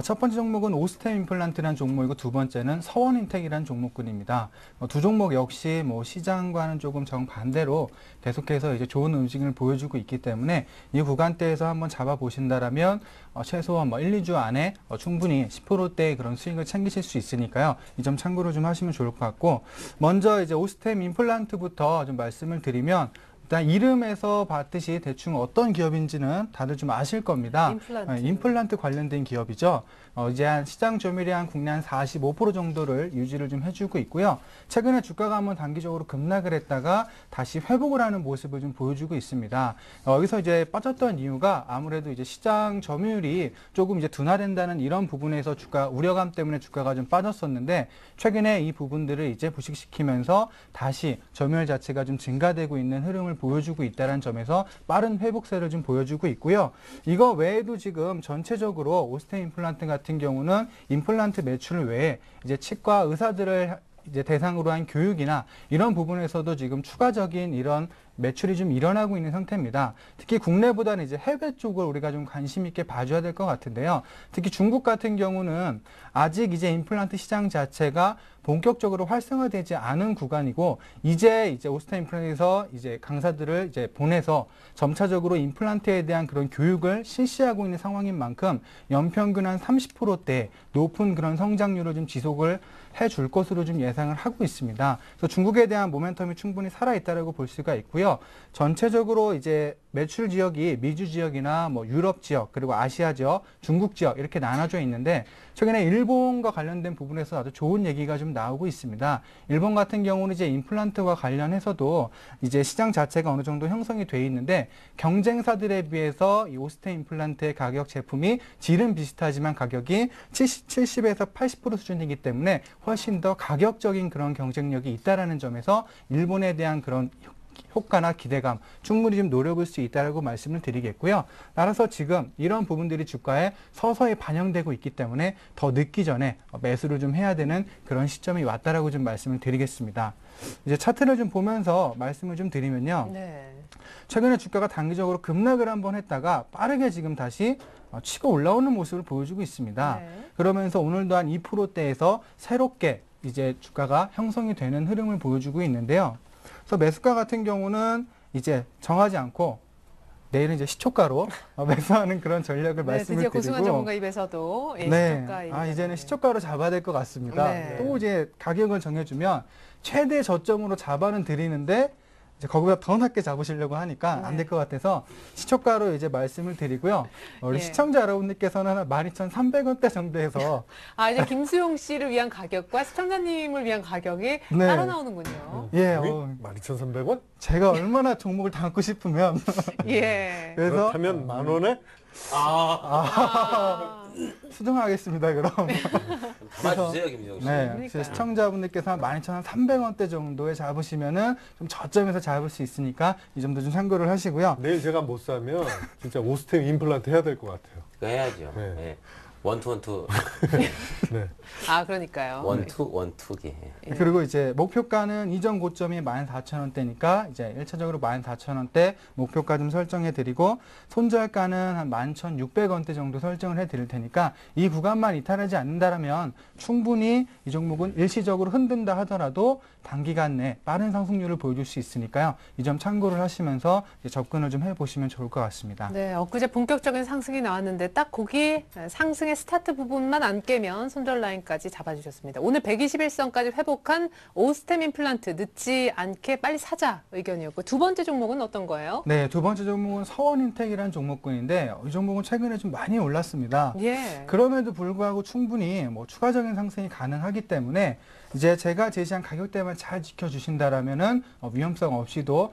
첫 번째 종목은 오스템 임플란트라는 종목이고 두 번째는 서원인텍이라는 종목군입니다. 두 종목 역시 뭐 시장과는 조금 정반대로 계속해서 이제 좋은 움직임을 보여주고 있기 때문에 이 구간대에서 한번 잡아보신다라면 최소한 뭐 1, 2주 안에 충분히 10%대의 그런 수익을 챙기실 수 있으니까요. 이 점 참고로 좀 하시면 좋을 것 같고, 먼저 이제 오스템 임플란트부터 좀 말씀을 드리면, 일단 이름에서 봤듯이 대충 어떤 기업인지는 다들 좀 아실 겁니다. 임플란트 관련된 기업이죠. 이제 한 시장 점유율이 한 국내 한 45% 정도를 유지를 좀 해주고 있고요. 최근에 주가가 한번 단기적으로 급락을 했다가 다시 회복을 하는 모습을 좀 보여주고 있습니다. 여기서 이제 빠졌던 이유가 아무래도 이제 시장 점유율이 조금 이제 둔화된다는 이런 부분에서 주가 우려감 때문에 주가가 좀 빠졌었는데, 최근에 이 부분들을 이제 부식시키면서 다시 점유율 자체가 좀 증가되고 있는 흐름을 보여주고 있다는 점에서 빠른 회복세를 좀 보여주고 있고요. 이거 외에도 지금 전체적으로 오스템 임플란트 같은 경우는 임플란트 매출 외에 이제 치과 의사들을 이제 대상으로 한 교육이나 이런 부분에서도 지금 추가적인 이런 매출이 좀 일어나고 있는 상태입니다. 특히 국내보다는 이제 해외 쪽을 우리가 좀 관심 있게 봐줘야 될 것 같은데요. 특히 중국 같은 경우는 아직 이제 임플란트 시장 자체가 본격적으로 활성화되지 않은 구간이고, 이제 오스템 임플란트에서 이제 강사들을 이제 보내서 점차적으로 임플란트에 대한 그런 교육을 실시하고 있는 상황인 만큼 연평균 한 30%대 높은 그런 성장률을 좀 지속을 해줄 것으로 좀 예상을 하고 있습니다. 그래서 중국에 대한 모멘텀이 충분히 살아있다라고 볼 수가 있고요. 전체적으로 이제 매출 지역이 미주 지역이나 뭐 유럽 지역, 그리고 아시아 지역, 중국 지역 이렇게 나눠져 있는데, 최근에 일본과 관련된 부분에서 아주 좋은 얘기가 좀 나오고 있습니다. 일본 같은 경우는 이제 임플란트와 관련해서도 이제 시장 자체가 어느 정도 형성이 돼 있는데, 경쟁사들에 비해서 이 오스템 임플란트의 가격 제품이 질은 비슷하지만 가격이 70에서 80% 수준이기 때문에 훨씬 더 가격적인 그런 경쟁력이 있다라는 점에서 일본에 대한 그런 효과나 기대감 충분히 좀 노려볼 수 있다라고 말씀을 드리겠고요. 따라서 지금 이런 부분들이 주가에 서서히 반영되고 있기 때문에 더 늦기 전에 매수를 좀 해야 되는 그런 시점이 왔다라고 좀 말씀을 드리겠습니다. 이제 차트를 좀 보면서 말씀을 좀 드리면요. 네. 최근에 주가가 단기적으로 급락을 한번 했다가 빠르게 지금 다시 치고 올라오는 모습을 보여주고 있습니다. 네. 그러면서 오늘도 한 2%대에서 새롭게 이제 주가가 형성이 되는 흐름을 보여주고 있는데요. 그래서 매수가 같은 경우는 이제 정하지 않고 내일은 이제 시초가로 매수하는 그런 전략을 네, 말씀을 드디어 드리고, 고승환 전문가 입에서도 네, 시초가 이제는 시초가로 잡아야 될 것 같습니다. 네. 또 이제 가격을 정해주면 최대 저점으로 잡아는 드리는데 이제 거기보다 더 낮게 잡으시려고 하니까 안 될 것 같아서 시초가로 이제 말씀을 드리고요. 우리 예. 시청자 여러분들께서는 한 12,300원대 정도에서 이제 김수용 씨를 위한 가격과 시청자님을 위한 가격이 네. 따로 나오는군요. 예, 12,300원? 제가 얼마나 종목을 담고 싶으면 예. 그래서 그렇다면 만 원에? 수정하겠습니다. 그럼. 담아주세요, 김정우 씨. 네, 그러니까요. 그래서 시청자분들께서 한 12,300원대 정도에 잡으시면은 좀 저점에서 잡을 수 있으니까 이 점도 좀 참고를 하시고요. 내일 제가 못 사면 진짜 오스템 임플란트 해야 될 것 같아요. 그거 해야죠. 네. 네. 원투 네. 아, 그러니까요. 원투기. 예. 그리고 이제 목표가는 이전 고점이 14,000원대니까 이제 1차적으로 14,000원대 목표가 좀 설정해 드리고 손절가는 한 11,600원대 정도 설정을 해 드릴 테니까 이 구간만 이탈하지 않는다라면 충분히 이 종목은 일시적으로 흔든다 하더라도 단기간 내 빠른 상승률을 보여줄 수 있으니까요. 이 점 참고를 하시면서 이제 접근을 좀 해보시면 좋을 것 같습니다. 네, 엊그제 본격적인 상승이 나왔는데 딱 거기 상승의 스타트 부분만 안 깨면 손절 라인까지 잡아주셨습니다. 오늘 121선까지 회복한 오스템 임플란트 늦지 않게 빨리 사자 의견이었고 두 번째 종목은 어떤 거예요? 네, 두 번째 종목은 서원인텍이라는 종목군인데 이 종목은 최근에 좀 많이 올랐습니다. 예. 그럼에도 불구하고 충분히 뭐 추가적인 상승이 가능하기 때문에 이제 제가 제시한 가격대만 잘 지켜주신다라면은 위험성 없이도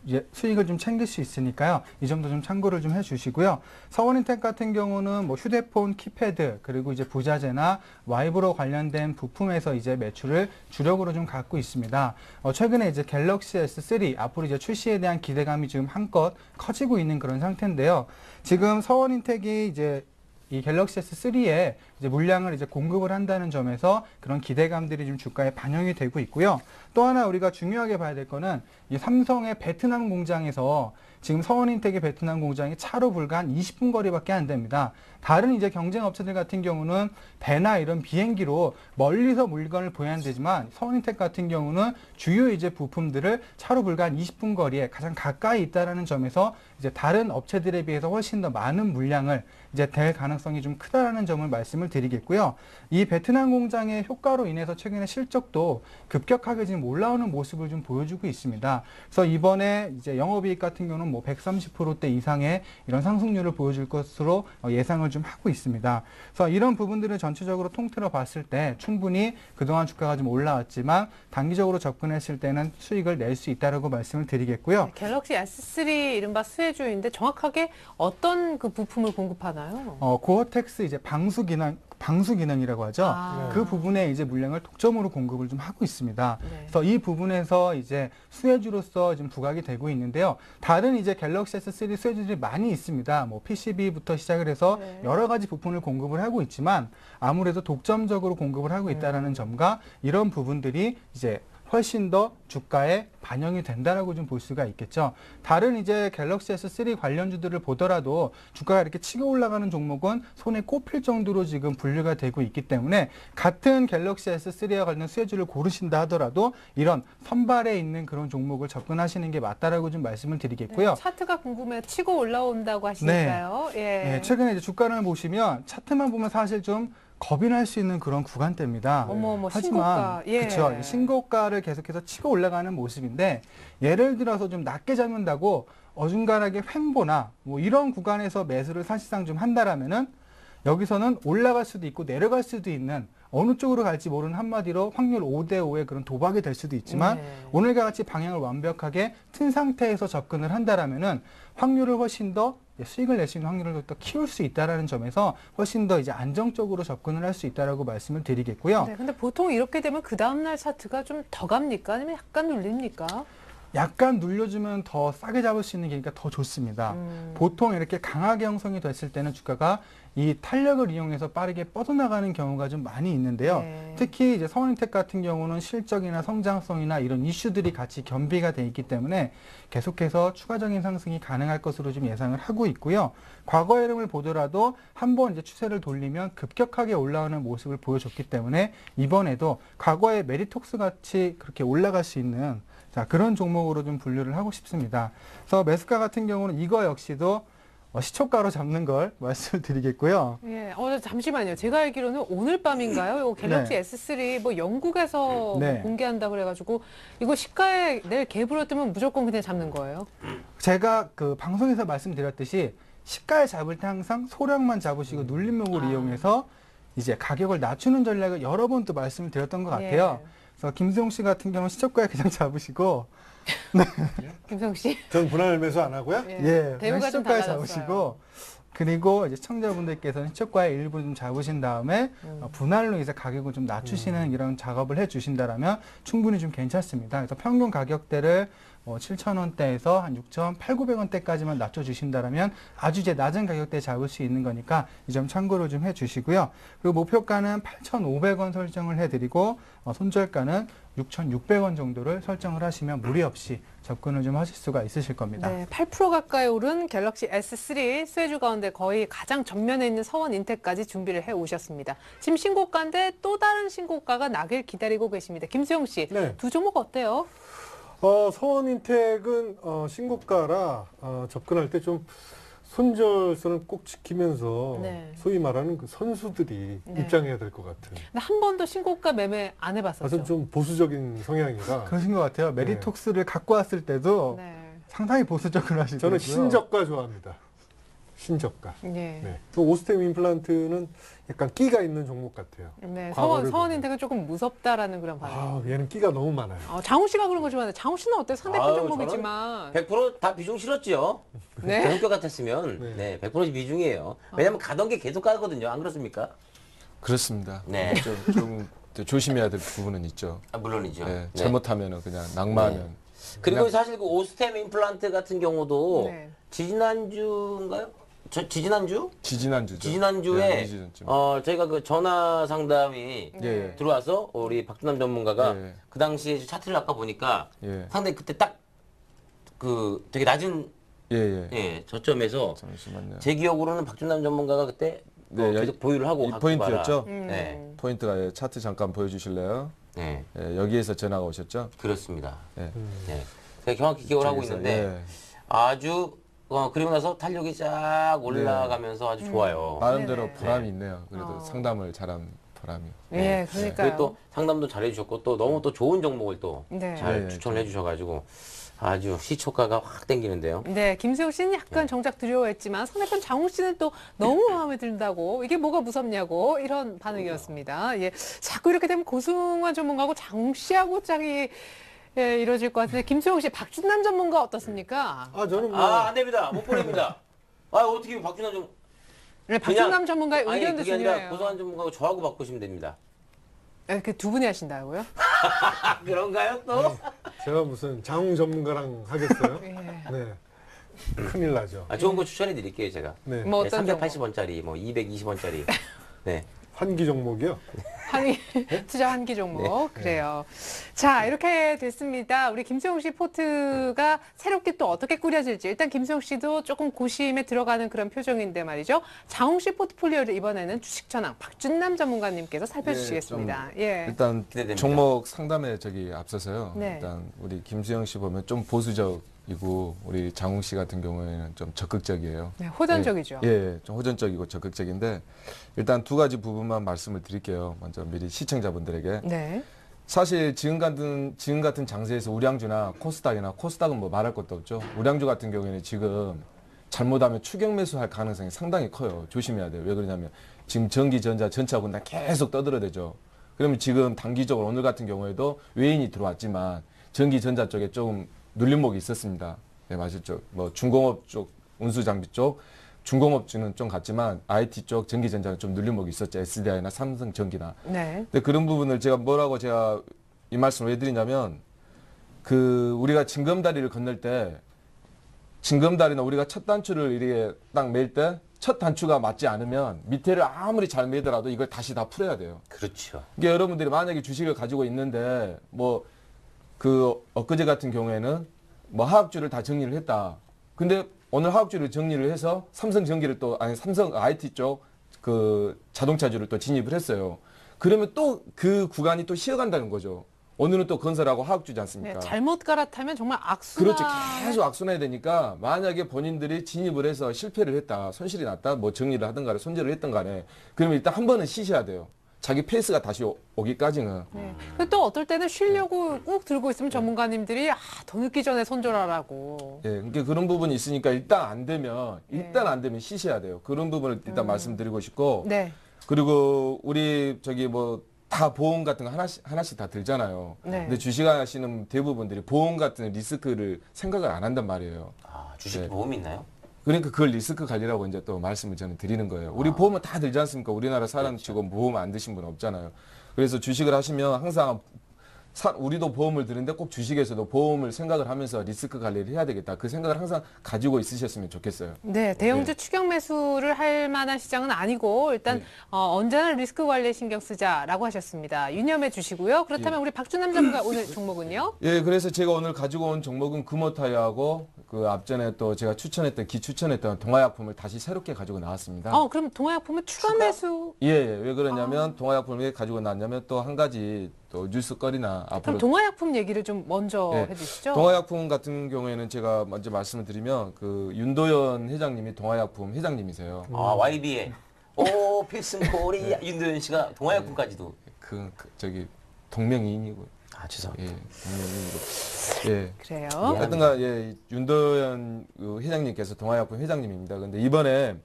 이제 수익을 좀 챙길 수 있으니까요. 이 점도 좀 참고를 좀 해주시고요. 서원인텍 같은 경우는 뭐 휴대폰 키패드 그리고 이제 부자재나 와이브로 관련된 부품에서 이제 매출을 주력으로 좀 갖고 있습니다. 최근에 이제 갤럭시 S3 앞으로 이제 출시에 대한 기대감이 지금 한껏 커지고 있는 그런 상태인데요. 지금 서원인텍이 이제 이 갤럭시 S3에 이제 물량을 이제 공급을 한다는 점에서 그런 기대감들이 좀 주가에 반영이 되고 있고요. 또 하나 우리가 중요하게 봐야 될 거는 이 삼성의 베트남 공장에서 지금 서원인텍의 베트남 공장이 차로 불과 한 20분 거리밖에 안 됩니다. 다른 이제 경쟁 업체들 같은 경우는 배나 이런 비행기로 멀리서 물건을 보내야 되지만 서원인텍 같은 경우는 주요 이제 부품들을 차로 불과 한 20분 거리에 가장 가까이 있다라는 점에서 이제 다른 업체들에 비해서 훨씬 더 많은 물량을 이제 될 가능성이 좀 크다라는 점을 말씀을 드리겠고요. 이 베트남 공장의 효과로 인해서 최근에 실적도 급격하게 지금 올라오는 모습을 좀 보여주고 있습니다. 그래서 이번에 이제 영업이익 같은 경우는 뭐 130%대 이상의 이런 상승률을 보여줄 것으로 예상을 좀 하고 있습니다. 그래서 이런 부분들을 전체적으로 통틀어 봤을 때 충분히 그동안 주가가 좀 올라왔지만 단기적으로 접근했을 때는 수익을 낼 수 있다라고 말씀을 드리겠고요. 네, 갤럭시 S3 이른바 수혜주인데 정확하게 어떤 그 부품을 공급하나요? 고어텍스 이제 방수 기능이라고 하죠. 아. 그 부분에 이제 물량을 독점으로 공급을 좀 하고 있습니다. 네. 그래서 이 부분에서 이제 수혜주로서 지금 부각이 되고 있는데요. 다른 이제 갤럭시 S3 수혜주들이 많이 있습니다. 뭐 PCB부터 시작을 해서 네. 여러 가지 부품을 공급을 하고 있지만 아무래도 독점적으로 공급을 하고 있다라는 점과 이런 부분들이 이제 훨씬 더 주가에 반영이 된다라고 좀 볼 수가 있겠죠. 다른 이제 갤럭시 S3 관련주들을 보더라도 주가가 이렇게 치고 올라가는 종목은 손에 꼽힐 정도로 지금 분류가 되고 있기 때문에 같은 갤럭시 S3와 관련 수혜주를 고르신다 하더라도 이런 선발에 있는 그런 종목을 접근하시는 게 맞다라고 좀 말씀을 드리겠고요. 네, 차트가 궁금해요. 치고 올라온다고 하시니까요. 예. 네, 최근에 이제 주가를 보시면 차트만 보면 사실 좀 겁이 날 수 있는 그런 구간대입니다. 어머, 하지만 신고가. 예. 그렇죠. 신고가를 계속해서 치고 올라가는 모습인데 예를 들어서 좀 낮게 잡는다고 어중간하게 횡보나 뭐 이런 구간에서 매수를 사실상 좀 한다라면은 여기서는 올라갈 수도 있고 내려갈 수도 있는 어느 쪽으로 갈지 모르는 한마디로 확률 5대5의 그런 도박이 될 수도 있지만 네. 오늘과 같이 방향을 완벽하게 튼 상태에서 접근을 한다라면은 확률을 훨씬 더 수익을 낼 수 있는 확률을 더 키울 수 있다라는 점에서 훨씬 더 이제 안정적으로 접근을 할 수 있다라고 말씀을 드리겠고요. 네, 근데 보통 이렇게 되면 그 다음날 차트가 좀 더 갑니까? 아니면 약간 눌립니까? 약간 눌려주면 더 싸게 잡을 수 있는 게니까 더 좋습니다. 보통 이렇게 강하게 형성이 됐을 때는 주가가 이 탄력을 이용해서 빠르게 뻗어나가는 경우가 좀 많이 있는데요. 네. 특히 이제 서원인텍 같은 경우는 실적이나 성장성이나 이런 이슈들이 같이 겸비가 돼 있기 때문에 계속해서 추가적인 상승이 가능할 것으로 좀 예상을 하고 있고요. 과거의 흐름을 보더라도 한번 이제 추세를 돌리면 급격하게 올라오는 모습을 보여줬기 때문에 이번에도 과거의 메리톡스 같이 그렇게 올라갈 수 있는 그런 종목으로 좀 분류를 하고 싶습니다. 그래서 매수가 같은 경우는 이거 역시도 시초가로 잡는 걸 말씀을 드리겠고요. 예, 잠시만요. 제가 알기로는 오늘 밤인가요? 이거 갤럭시 네. S3 뭐 영국에서 네. 뭐 공개한다고 그래가지고 이거 시가에 내일 개불어 뜨면 무조건 그냥 잡는 거예요? 제가 그 방송에서 말씀드렸듯이 시가에 잡을 때 항상 소량만 잡으시고 눌림목을 이용해서 이제 가격을 낮추는 전략을 여러 번 또 말씀을 드렸던 것 같아요. 예. 그래서 김수용 씨 같은 경우는 시초가에 그냥 잡으시고 김성 씨. 전 분할 매수 안 하고요. 예. 예, 그냥 대우가 좀 시초가에 달라졌어요. 잡으시고 그리고 이제 시청자분들께서는 시초가의 일부를 좀 잡으신 다음에 분할로 해서 가격을 좀 낮추시는 이런 작업을 해주신다라면 충분히 좀 괜찮습니다. 그래서 평균 가격대를 7,000원대에서 한 6,800~900원대까지만 낮춰주신다라면 아주 이제 낮은 가격대에 잡을 수 있는 거니까 이 점 참고를 좀 해주시고요. 그리고 목표가는 8,500원 설정을 해드리고 손절가는 6,600원 정도를 설정을 하시면 무리 없이 접근을 좀 하실 수가 있으실 겁니다. 네, 8% 가까이 오른 갤럭시 S3 수혜주 가운데 거의 가장 전면에 있는 서원 인텍까지 준비를 해 오셨습니다. 지금 신고가인데 또 다른 신고가가 나길 기다리고 계십니다. 김수영 씨, 네. 두 종목 어때요? 서원인텍은 신고가라 접근할 때 좀 손절선을 꼭 지키면서 네. 소위 말하는 그 선수들이 네. 입장해야 될 것 같은. 근데 한 번도 신고가 매매 안 해봤었죠. 사실 좀 보수적인 성향이라 그러신 것 같아요. 메리톡스를 갖고 왔을 때도 네. 상당히 보수적으로 하시더라고요. 저는 신저가 좋아합니다. 신저가. 네. 네. 또 오스템 임플란트는 약간 끼가 있는 종목 같아요. 네, 과거를 서원 보면. 인텍은 조금 무섭다라는 그런 반응. 아, 얘는 끼가 너무 많아요. 장우 씨가 그런 거 좋아하는데 장우 씨는 어때요? 상대편 아유, 종목이지만. 100%다 비중 실었죠. 네. 대형교 같았으면 네. 100% 비중이에요. 왜냐면 가던 게 계속 가거든요. 안 그렇습니까? 그렇습니다. 네. 좀 조심해야 될 부분은 있죠. 아, 물론이죠. 네, 네. 잘못하면은 그냥 낙마하면. 그리고 그냥- 사실 그 오스템 임플란트 같은 경우도 네. 지지난주인가요? 지지난주? 지지난주죠. 지지난주에 네, 이주전쯤. 저희가 그 전화 상담이 예, 들어와서 우리 박준남 전문가가 예. 그 당시에 차트를 아까 보니까 예. 상당히 그때 딱 그 되게 낮은 예, 예. 예, 저점에서 잠시만요. 제 기억으로는 박준남 전문가가 그때 네, 계속 보유를 하고 이 갖고 포인트였죠? 봐라. 네. 포인트가 예, 차트 잠깐 보여주실래요? 네, 예, 여기에서 전화가 오셨죠? 그렇습니다. 예. 네. 제가 정확히 기억을 하고 저기서, 있는데 예. 아주 그리고 나서 탄력이 쫙 올라가면서 아주 좋아요. 나름대로 네네. 보람이 있네요. 그래도 상담을 잘한 보람이. 예, 그러니까요. 그리고 또 상담도 잘해주셨고 또 너무 또 좋은 종목을 또 네. 잘 네, 추천을 해주셔가지고 아주 시초가가 확 땡기는데요. 네, 김수영 씨는 약간 정작 두려워했지만 상대편 장우 씨는 또 너무 마음에 든다고 이게 뭐가 무섭냐고 이런 반응이었습니다. 예, 자꾸 이렇게 되면 고승환 전문가하고 장우 씨하고 짝이 이루어질 것 같은데 김수영 씨, 박준남 전문가 어떻습니까? 저는 뭐 안 됩니다. 못 보냅니다. 어떻게 박준환 좀 네, 박준남 그냥- 전문가의 아니 의견도 그게 아니라 중요해요. 고소한 전문가하고 저하고 바꾸시면 됩니다. 그 두 분이 하신다고요? 그런가요 또? 제가 무슨 장웅 전문가랑 하겠어요? 예. 네. 큰일 나죠. 좋은 거 추천해 드릴게요 제가. 네. 뭐 어떤 종목? 380원짜리, 뭐 220원짜리. 네. 환기 종목이요? 투자 한기 종목. 네. 그래요. 자, 이렇게 됐습니다. 우리 김수영 씨 포트가 새롭게 또 어떻게 꾸려질지. 일단 김수영 씨도 조금 고심에 들어가는 그런 표정인데 말이죠. 장홍 씨 포트폴리오를 이번에는 주식 전황 박준남 전문가님께서 살펴주시겠습니다. 예. 일단 기대됩니다. 종목 상담에 앞서서요. 네. 일단 우리 김수영 씨 보면 좀 보수적이고 우리 장웅 씨 같은 경우에는 좀 적극적이에요. 네, 호전적이죠. 예, 좀 호전적이고 적극적인데 일단 두 가지 부분만 말씀을 드릴게요. 먼저 미리 시청자분들에게. 네. 사실 지금 같은 장세에서 우량주나 코스닥은 뭐 말할 것도 없죠. 우량주 같은 경우에는 지금 잘못하면 추격 매수할 가능성이 상당히 커요. 조심해야 돼요. 왜 그러냐면 지금 전기, 전자, 전차분 다 계속 떠들어대죠. 그러면 지금 단기적으로 오늘 같은 경우에도 외인이 들어왔지만 전기, 전자 쪽에 조금 눌림목이 있었습니다. 네, 맞았죠. 뭐 중공업 쪽, 운수장비 쪽, 중공업주는 좀 같지만 IT 쪽, 전기전자는 좀 눌림목이 있었죠. SDI나 삼성전기나. 네. 근데 그런 부분을 제가 이 말씀을 왜 드리냐면 우리가 징검다리를 건널 때 징검다리나 우리가 첫 단추를 이렇게 딱 매일 때 첫 단추가 맞지 않으면 밑에를 아무리 잘 매더라도 이걸 다시 다 풀어야 돼요. 그렇죠. 이게 여러분들이 만약에 주식을 가지고 있는데 엊그제 같은 경우에는 하악주를 다 정리를 했다. 근데 오늘 하악주를 정리를 해서 삼성 IT 쪽 자동차주를 또 진입을 했어요. 그러면 또 그 구간이 또 쉬어간다는 거죠. 오늘은 또 건설하고 하악주지 않습니까? 네, 잘못 갈아타면 정말 악순환. 그렇죠. 계속 악순환이 되니까 만약에 본인들이 진입을 해서 실패를 했다, 손실이 났다, 뭐 정리를 하든 간에 손절을 했든 간에 그러면 일단 한 번은 쉬셔야 돼요. 자기 페이스가 다시 오기까지는. 네. 그리고 또 어떨 때는 쉬려고 꾹 들고 있으면 전문가님들이 더 늦기 전에 손절하라고. 예, 그러니까 그런 부분이 있으니까 일단 안 되면 쉬셔야 돼요. 그런 부분을 일단 말씀드리고 싶고. 네. 그리고 우리 다 보험 같은 거 하나씩 다 들잖아요. 네. 근데 주식하시는 대부분들이 보험 같은 리스크를 생각을 안 한단 말이에요. 주식 네. 보험이 있나요? 그러니까 그걸 리스크 관리라고 이제 또 말씀을 저는 드리는 거예요. 우리 보험은 다 들지 않습니까? 우리나라 사람 치고 보험 안 드신 분 없잖아요. 그래서 주식을 하시면 항상 우리도 보험을 드는데 꼭 주식에서도 보험을 생각을 하면서 리스크 관리를 해야 되겠다. 그 생각을 항상 가지고 있으셨으면 좋겠어요. 네, 대형주 추격 매수를 할 만한 시장은 아니고 일단 네. 언제나 리스크 관리에 신경 쓰자라고 하셨습니다. 유념해 주시고요. 그렇다면 우리 박준남 전문가 오늘 종목은요? 예, 그래서 제가 오늘 가지고 온 종목은 금호타이어하고 그 앞전에 또 제가 추천했던 동아약품을 다시 새롭게 가지고 나왔습니다. 그럼 동아약품은 추가 매수. 예, 왜 그러냐면 동아약품을 왜 가지고 나왔냐면 또 한 가지 또 뉴스거리나 그럼 앞으로 동아약품 얘기를 좀 먼저 예, 해주시죠. 동아약품 같은 경우에는 제가 먼저 말씀을 드리면 그 윤도현 회장님이 동아약품 회장님이세요. 아, YB의 오 필승 코리아 윤도현 씨가 동아약품까지도. 저기 동명이인이고. 아, 죄송합니다. 예, 동명이인이고. 예. 그래요. 하여튼간 예, 윤도현 그 회장님께서 동아약품 회장님입니다. 근데 이번에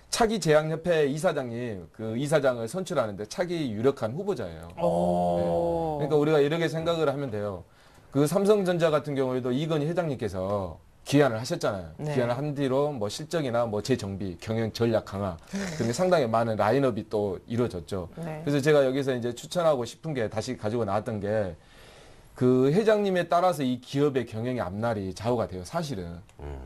차기 제약협회 이사장님 그 이사장을 선출하는데 차기 유력한 후보자예요. 오. 그러니까 우리가 이렇게 생각을 하면 돼요. 그 삼성전자 같은 경우에도 이건희 회장님께서 기한을 하셨잖아요. 네. 기한을 한 뒤로 뭐 실적이나 뭐 재정비, 경영 전략 강화 등의 상당히 많은 라인업이 또 이루어졌죠. 네. 그래서 제가 여기서 이제 추천하고 싶은 게 다시 가지고 나왔던 게 그 회장님에 따라서 이 기업의 경영의 앞날이 좌우가 돼요. 사실은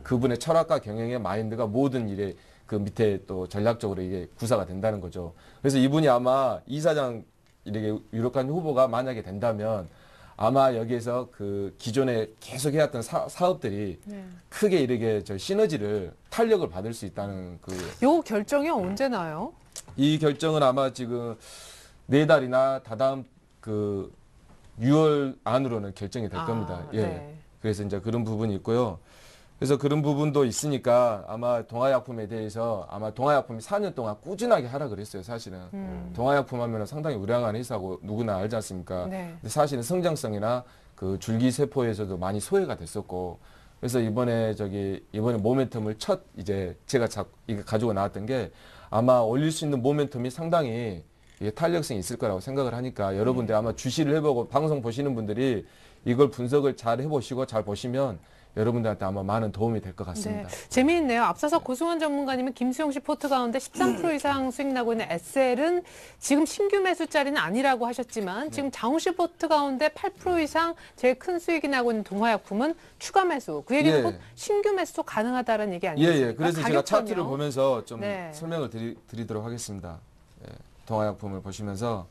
그분의 철학과 경영의 마인드가 모든 일에 그 밑에 또 전략적으로 이게 구사가 된다는 거죠. 그래서 이분이 아마 이사장 이렇게 유력한 후보가 만약에 된다면 아마 여기에서 그 기존에 계속 해왔던 사업들이 네. 크게 이렇게 저 시너지를 탄력을 받을 수 있다는 그 요 결정이 언제 나요? 이 결정은 아마 지금 4달이나 다다음 그 6월 안으로는 결정이 될 겁니다. 예. 네. 그래서 이제 그런 부분이 있고요. 그래서 그런 부분도 있으니까 아마 동아약품에 대해서 아마 동아약품이 4년 동안 꾸준하게 하라 그랬어요, 사실은. 동아약품 하면 상당히 우량한 회사고 누구나 알지 않습니까? 네. 근데 사실은 성장성이나 그 줄기세포에서도 많이 소외가 됐었고 그래서 이번에 모멘텀을 이제 제가 이거 가지고 나왔던 게 아마 올릴 수 있는 모멘텀이 상당히 이게 탄력성이 있을 거라고 생각을 하니까 여러분들 아마 주시를 해보고 방송 보시는 분들이 이걸 분석을 잘 해보시고 잘 보시면 여러분들한테 아마 많은 도움이 될 것 같습니다. 네. 재미있네요. 앞서서 고승원 전문가님은 김수영 씨 포트 가운데 13% 이상 수익 나고 있는 SL은 지금 신규 매수자리는 아니라고 하셨지만 지금 장우 씨 포트 가운데 8% 이상 제일 큰 수익이 나고 있는 동화약품은 추가 매수. 그 얘기는 예. 곧 신규 매수도 가능하다는 얘기 예, 아니겠습니까? 예. 그래서 제가 가격은요? 차트를 보면서 좀 네. 설명을 드리도록 하겠습니다. 예, 동아약품을 보시면서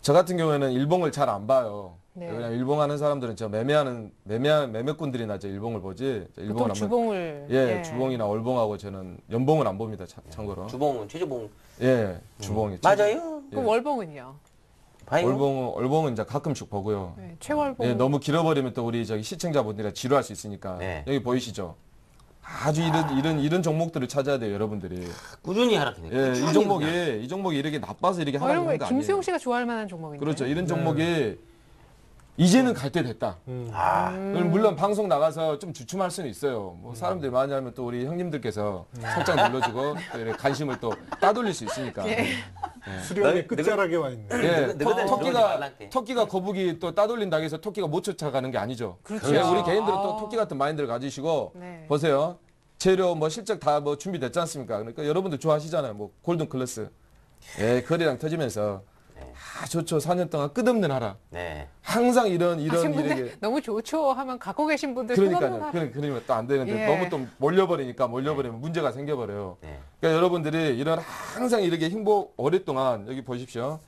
저 같은 경우에는 일봉을 잘 안 봐요. 네. 왜냐면 일봉하는 사람들은 저 매매꾼들이나 저 일봉을 보지. 저 보통 일봉을 주봉을 예, 주봉이나 월봉하고 저는 연봉을 안 봅니다. 참고로. 주봉은 최저봉. 예, 주봉이. 맞아요. 그 월봉은요? 봐요. 월봉은 이제 가끔씩 보고요. 네, 최월봉. 예, 너무 길어버리면 또 우리 저기 시청자분들이 지루할 수 있으니까. 네. 여기 보이시죠? 아주 이런 종목들을 찾아야 돼요, 여러분들이. 꾸준히 하락해. 예, 이 종목이 이렇게 나빠서 이렇게 이런 하락하는 거 거 아니에요. 김수영 씨가 좋아할 만한 종목인데. 그렇죠. 이런 종목이 이제는 갈 때 됐다. 물론 방송 나가서 좀 주춤할 수는 있어요. 뭐 사람들이 많이 하면 또 우리 형님들께서 살짝 눌러주고 또 이렇게 관심을 또 따돌릴 수 있으니까. 예. 수령의 끝자락에 와 있네. 예, 너희들 토끼가 거북이 또 따돌린다고 해서 토끼가 못 쫓아가는 게 아니죠. 그렇죠. 예, 우리 개인들은 또 아. 토끼 같은 마인드를 가지시고 네. 보세요. 재료 뭐 실적 다 뭐 준비됐지 않습니까? 그러니까 여러분들 좋아하시잖아요. 뭐 골든 클래스. 예, 거래량 터지면서 좋죠. 4년 동안 끝없는 하락. 네. 항상 이런 하신 분들 이렇게 너무 좋죠 하면 갖고 계신 분들 그러니까요. 그러면 또 안 되는데 예. 너무 또 몰려버리면 문제가 생겨버려요. 네. 그러니까 여러분들이 이런 항상 이렇게 오랫동안 여기 보십시오.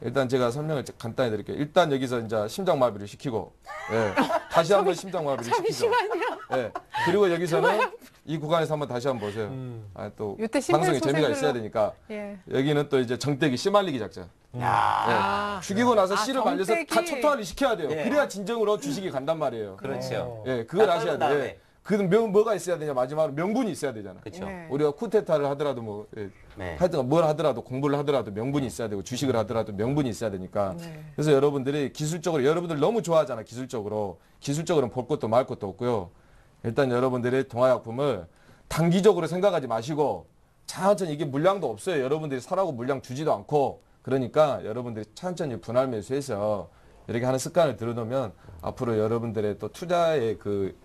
일단 제가 설명을 간단히 드릴게요. 일단 여기서 이제 심장마비를 시키고, 예. 다시 한번 심장마비를 시키죠. 잠시만요. 예. 그리고 여기서는 이 구간에서 한번 다시 한번 보세요. 또 이때 방송에 재미가 심폐소생술로- 있어야 되니까 예. 여기는 또 이제 정대기 씨말리기 작전. 아. 예. 죽이고 나서 씨를 말려서 정대기. 다 초토화를 시켜야 돼요. 예. 그래야 진정으로 주식이 간단 말이에요. 그렇죠. 예, 그걸 다 아셔야 따른 돼. 다음에. 그 뭐가 있어야 되냐 마지막으로 명분이 있어야 되잖아. 그렇죠. 네. 우리가 쿠데타를 하더라도 뭐 네. 하여튼 뭘 하더라도 공부를 하더라도 명분이 있어야 되고 주식을 하더라도 명분이 있어야 되니까 네. 그래서 여러분들이 기술적으로 여러분들 너무 좋아하잖아. 기술적으로는 볼 것도 말 것도 없고요. 일단 여러분들이 동아약품을 단기적으로 생각하지 마시고 천천히 이게 물량도 없어요. 여러분들이 사라고 물량 주지도 않고 그러니까 여러분들이 천천히 분할 매수해서 이렇게 하는 습관을 들여놓으면 앞으로 여러분들의 또 투자의 그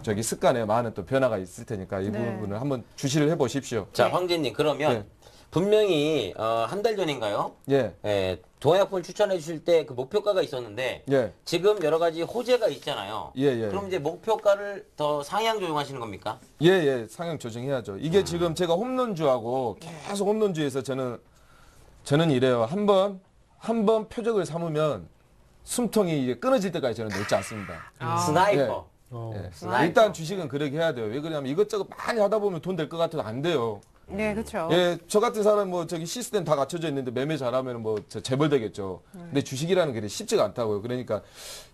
저기 습관에 많은 또 변화가 있을 테니까 이 네. 부분을 한번 주시를 해보십시오. 자, 네. 황제님 그러면 네. 분명히 한 달 전인가요? 예, 동아약품을 추천해 주실 때 그 목표가가 있었는데 예, 지금 여러 가지 호재가 있잖아요. 예, 예. 그럼 이제 목표가를 더 상향 조정하시는 겁니까? 예, 예, 상향 조정해야죠. 이게 지금 제가 홈런주하고 계속 홈런주에서 저는 이래요. 한 번 표적을 삼으면 숨통이 이제 끊어질 때까지 저는 놓지 않습니다. 스나이퍼. 예. 스나이퍼. 일단 주식은 그렇게 해야 돼요. 왜 그러냐면 이것저것 많이 하다 보면 돈 될 것 같아도 안 돼요. 네, 그렇죠. 예, 저 같은 사람 뭐 저기 시스템 다 갖춰져 있는데 매매 잘하면 뭐 재벌 되겠죠. 근데 주식이라는 게 쉽지가 않다고요. 그러니까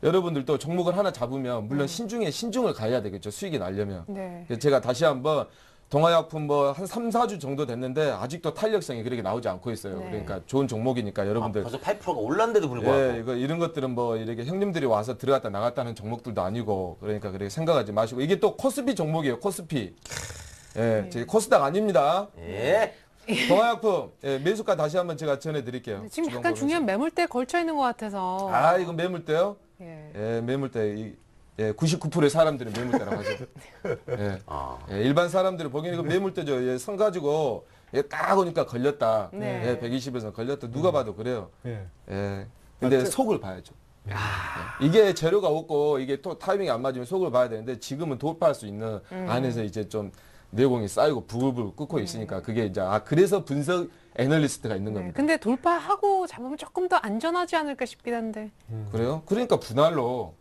여러분들도 종목을 하나 잡으면 물론 신중을 가야 되겠죠. 수익이 나려면. 네. 제가 다시 한번 동아약품 뭐 한 3, 4주 정도 됐는데 아직도 탄력성이 그렇게 나오지 않고 있어요. 네. 그러니까 좋은 종목이니까 여러분들 벌써 8%가 올랐는데도 불구하고. 예, 이런 것들은 뭐 이렇게 형님들이 와서 들어갔다 나갔다 하는 종목들도 아니고 그러니까 그렇게 생각하지 마시고 이게 또 코스피 종목이에요. 코스피. 예, 저기 코스닥 아닙니다. 예. 동아약품 예, 매수가 다시 한번 제가 전해드릴게요. 지금 주봉 약간 보면서. 중요한 매물대에 걸쳐 있는 것 같아서. 아, 이거 매물대요? 예. 예, 매물대. 예, 99%의 사람들은 매물대라고 하죠. 예. 아. 예, 일반 사람들은 보기에는 이거 매물대죠. 예, 선 가지고 예, 딱 오니까 걸렸다. 네. 예, 120에서 걸렸다. 누가 봐도 그래요. 예. 예. 근데 속을 봐야죠. 예. 이게 재료가 없고 이게 또 타이밍이 안 맞으면 속을 봐야 되는데 지금은 돌파할 수 있는 안에서 이제 좀 내공이 쌓이고 부글부글 끓고 있으니까 그게 이제 그래서 분석 애널리스트가 있는 네. 겁니다. 근데 돌파하고 잡으면 조금 더 안전하지 않을까 싶긴 한데. 그래요? 그러니까 분할로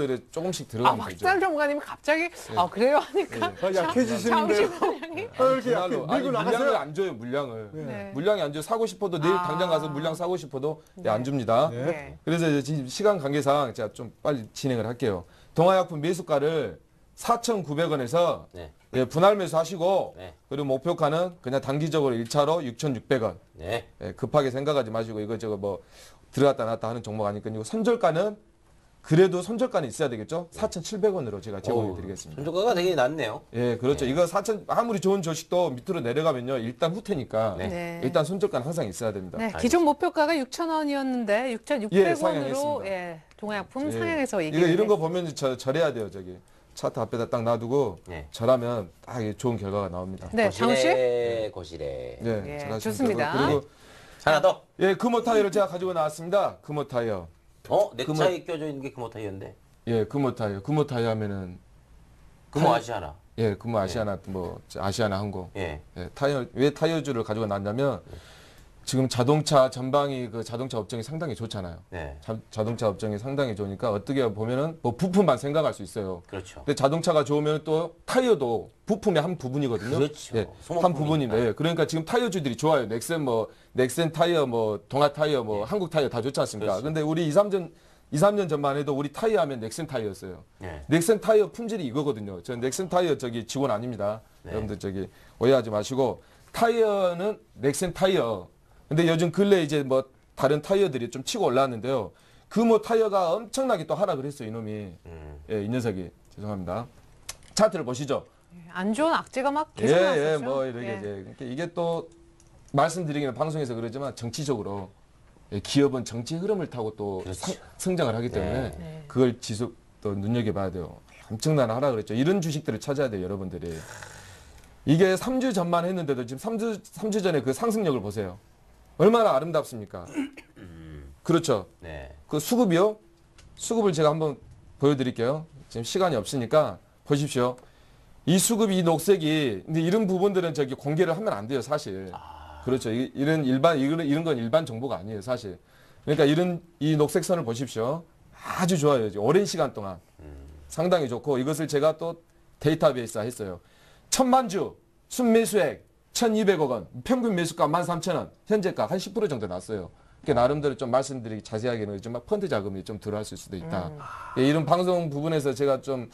이렇게 조금씩 아, 들어가면 되죠. 박찬 전문가님이 갑자기 아 그래요 하니까 약해지시는데요. 잠시만요. 이렇게 분할로. 아니, 밀고 물량을 나가세요. 안 줘요, 물량을. 네. 물량이 안 줘요. 사고 싶어도 내일 아. 당장 가서 물량 사고 싶어도 네. 안 줍니다. 네. 네. 그래서 이제 지금 시간 관계상 제가 좀 빨리 진행을 할게요. 동아약품 매수가를 4,900원에서 네. 예, 분할 매수하시고 네. 그리고 목표가는 그냥 단기적으로 1차로 6,600원. 네. 예, 급하게 생각하지 마시고 이거저거 뭐 들어갔다 나왔다 하는 종목 아니니까 이거 선절가는 그래도 선절가는 있어야 되겠죠? 4,700원으로 제가 제공해 드리겠습니다. 손조가가 되게 낮네요. 예, 그렇죠. 이거 4,000 아무리 좋은 주식도 밑으로 내려가면요. 일단 후퇴니까 네. 네. 일단 손절가는 항상 있어야 됩니다. 네, 기존 목표가가 6,000원이었는데 예, 6,600원으로 상향했습니다. 예, 동아약품 예. 상향해서 이거 얘기를 이런 거 보면 절해야 돼요. 저기 차트 앞에다 딱 놔두고 네. 절하면 딱 좋은 결과가 나옵니다. 네, 장우 씨. 거실에. 네, 예, 잘하시면 좋습니다. 되고. 그리고 하나 더. 예, 금호 타이어를 제가 가지고 나왔습니다. 금호 타이어. 넥타이 껴져 있는 게 금호 타이어인데. 예, 금호 타이어. 금호 타이어 하면은 금호 아시아나. 예, 금호 아시아나 뭐 아시아나 항공. 예. 예, 왜 타이어주를 가지고 나왔냐면 지금 자동차 전방이 그 자동차 업종이 상당히 좋잖아요. 네. 자동차 업종이 상당히 좋으니까 어떻게 보면은 뭐 부품만 생각할 수 있어요. 그렇죠. 근데 자동차가 좋으면 또 타이어도 부품의 한 부분이거든요. 그렇죠. 예, 소모품이니까. 한 부분인데 그러니까 지금 타이어주들이 좋아요. 넥센 타이어 뭐 동아 타이어 뭐 한국 타이어 다 좋지 않습니까? 그렇죠. 근데 우리 2, 3년 전만 해도 우리 타이어 하면 넥센 타이어였어요. 네. 넥센 타이어 품질이 이거거든요. 저 넥센 타이어 저기 직원 아닙니다. 네. 여러분들 저기 오해하지 마시고 타이어는 넥센 타이어. 근데 요즘 근래 이제 뭐 다른 타이어들이 좀 치고 올라왔는데요. 그 뭐 타이어가 엄청나게 또 하락을 했어요, 이놈이. 예, 이 녀석이. 죄송합니다. 차트를 보시죠. 안 좋은 악재가 막 계속 나왔었죠. 예, 뭐 이렇게 예. 이제 그러니까 이게 또 말씀드리기는 방송에서 그러지만 정치적으로 예, 기업은 정치 흐름을 타고 또 그렇죠. 성장을 하기 때문에 네. 그걸 지속 또 눈여겨봐야 돼요. 엄청난 하락을 했죠. 이런 주식들을 찾아야 돼요, 여러분들이. 이게 3주 전만 했는데도 지금 3주 전에 그 상승력을 보세요. 얼마나 아름답습니까? 그렇죠. 네. 그 수급이요? 수급을 제가 한번 보여드릴게요. 지금 시간이 없으니까 보십시오. 이 수급이 이 녹색이 근데 이런 부분들은 저기 공개를 하면 안 돼요, 사실. 그렇죠. 이런 건 일반 정보가 아니에요, 사실. 그러니까 이 녹색 선을 보십시오. 아주 좋아요. 오랜 시간 동안 상당히 좋고 이것을 제가 또 데이터베이스화 했어요. 1,000만 주 순매수액 1,200억 원, 평균 매수가 13,000원, 현재가 한 10% 정도 났어요. 그러니까 나름대로 좀 말씀드리기 자세하게는 좀 펀드 자금이 좀 들어갈 수도 있다. 예, 이런 방송 부분에서 제가 좀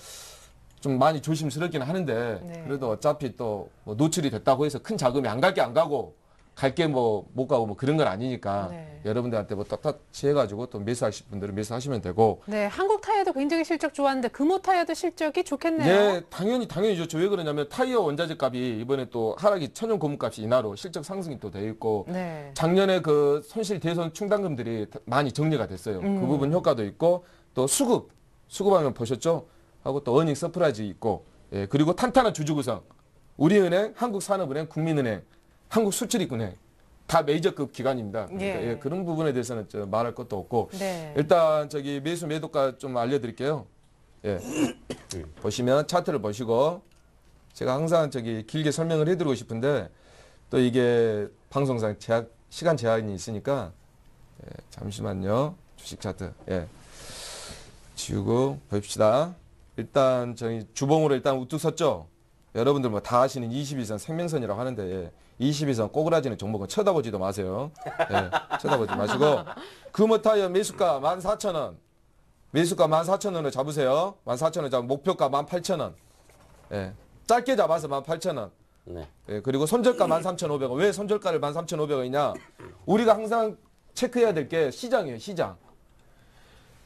많이 조심스럽긴 하는데 네. 그래도 어차피 또뭐 노출이 됐다고 해서 큰 자금이 안 갈 게 안 가고 갈 게 뭐 못 가고 뭐 그런 건 아니니까 네. 여러분들한테 뭐 떳떳이 해가지고 또 매수하실 분들은 매수하시면 되고 네, 한국 타이어도 굉장히 실적 좋았는데 금호 타이어도 실적이 좋겠네요. 네, 당연히 좋죠. 왜 그러냐면 타이어 원자재 값이 이번에 또 하락이 천연 고무값이 인하로 실적 상승이 또 돼 있고 네. 작년에 그 손실 대손 충당금들이 많이 정리가 됐어요. 그 부분 효과도 있고 또 수급하면 보셨죠? 하고 또 어닝 서프라이즈 있고 예, 그리고 탄탄한 주주 구성 우리은행, 한국산업은행, 국민은행, 한국수출입은행 다 메이저급 기관입니다. 그러니까 예. 예, 그런 부분에 대해서는 말할 것도 없고 네. 일단 저기 매수 매도가 좀 알려드릴게요. 예. 보시면 차트를 보시고 제가 항상 저기 길게 설명을 해드리고 싶은데 또 이게 방송상 시간 제한이 있으니까 예, 잠시만요. 주식 차트 예. 지우고 봅시다. 일단 저희 주봉으로 일단 우뚝 섰죠. 여러분들 뭐 다 아시는 22선 생명선이라고 하는데 예. 22선 꼬그라지는 종목은 쳐다보지도 마세요. 예, 쳐다보지 마시고 금호타이어 매수가 14,000원 매수가 14,000원을 잡으세요. 14,000원 잡으면 목표가 18,000원 예, 짧게 잡아서 18,000원 네. 예, 그리고 손절가 13,500원 왜 손절가를 13,500원이냐 우리가 항상 체크해야 될 게 시장이에요. 시장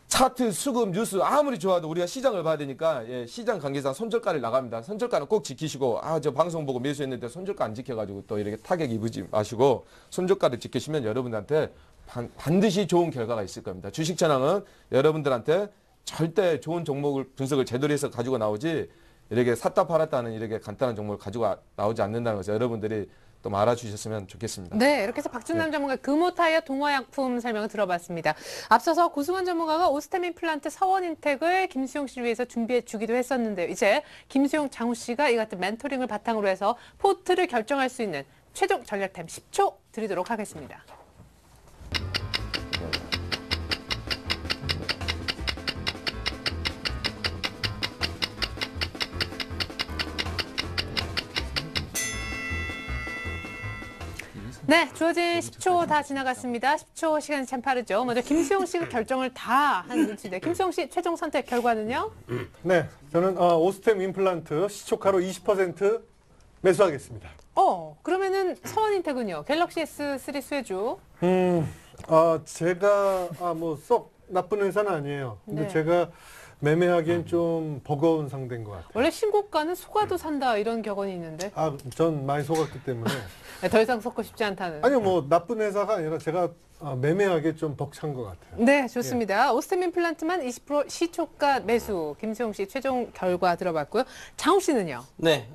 차트, 수급, 뉴스 아무리 좋아도 우리가 시장을 봐야 되니까 예, 시장 관계상 손절가를 나갑니다. 손절가는 꼭 지키시고 저 방송 보고 매수했는데 손절가 안 지켜가지고 또 이렇게 타격 입으지 마시고 손절가를 지키시면 여러분들한테 반드시 좋은 결과가 있을 겁니다. 주식 전황은 여러분들한테 절대 좋은 종목을 분석을 제대로 해서 가지고 나오지 이렇게 샀다 팔았다는 이렇게 간단한 종목을 가지고 나오지 않는다는 것을 여러분들이 좀 알아주셨으면 좋겠습니다. 네, 이렇게 해서 박준남 전문가 금호타이어 동화약품 설명을 들어봤습니다. 앞서서 고승환 전문가가 오스템 임플란트 서원인텍을 김수용 씨를 위해서 준비해 주기도 했었는데요. 이제 김수용 장우 씨가 이 같은 멘토링을 바탕으로 해서 포트를 결정할 수 있는 최종 전략타임 10초 드리도록 하겠습니다. 네, 주어진 10초 다 지나갔습니다. 10초 시간이 참 빠르죠. 먼저 김수용 씨가 결정을 다 한 눈치인데 김수용 씨 최종 선택 결과는요? 네, 저는 오스템 임플란트 시초가로 20% 매수하겠습니다. 그러면은 서원인텍은요? 갤럭시 S3 수혜주. 제가 뭐 썩 나쁜 회사는 아니에요. 근데 네. 제가 매매하기엔 좀 버거운 상대인 것 같아요. 원래 신고가는 속아도 산다 이런 격언이 있는데 전 많이 속았기 때문에. 네, 더 이상 속고 싶지 않다는. 아니요, 뭐 나쁜 회사가 아니라 제가 매매하기에 좀 벅찬 것 같아요. 네, 좋습니다. 오스템 임플란트만 20% 시초가 매수. 김수용 씨 최종 결과 들어봤고요. 장우 씨는요? 네,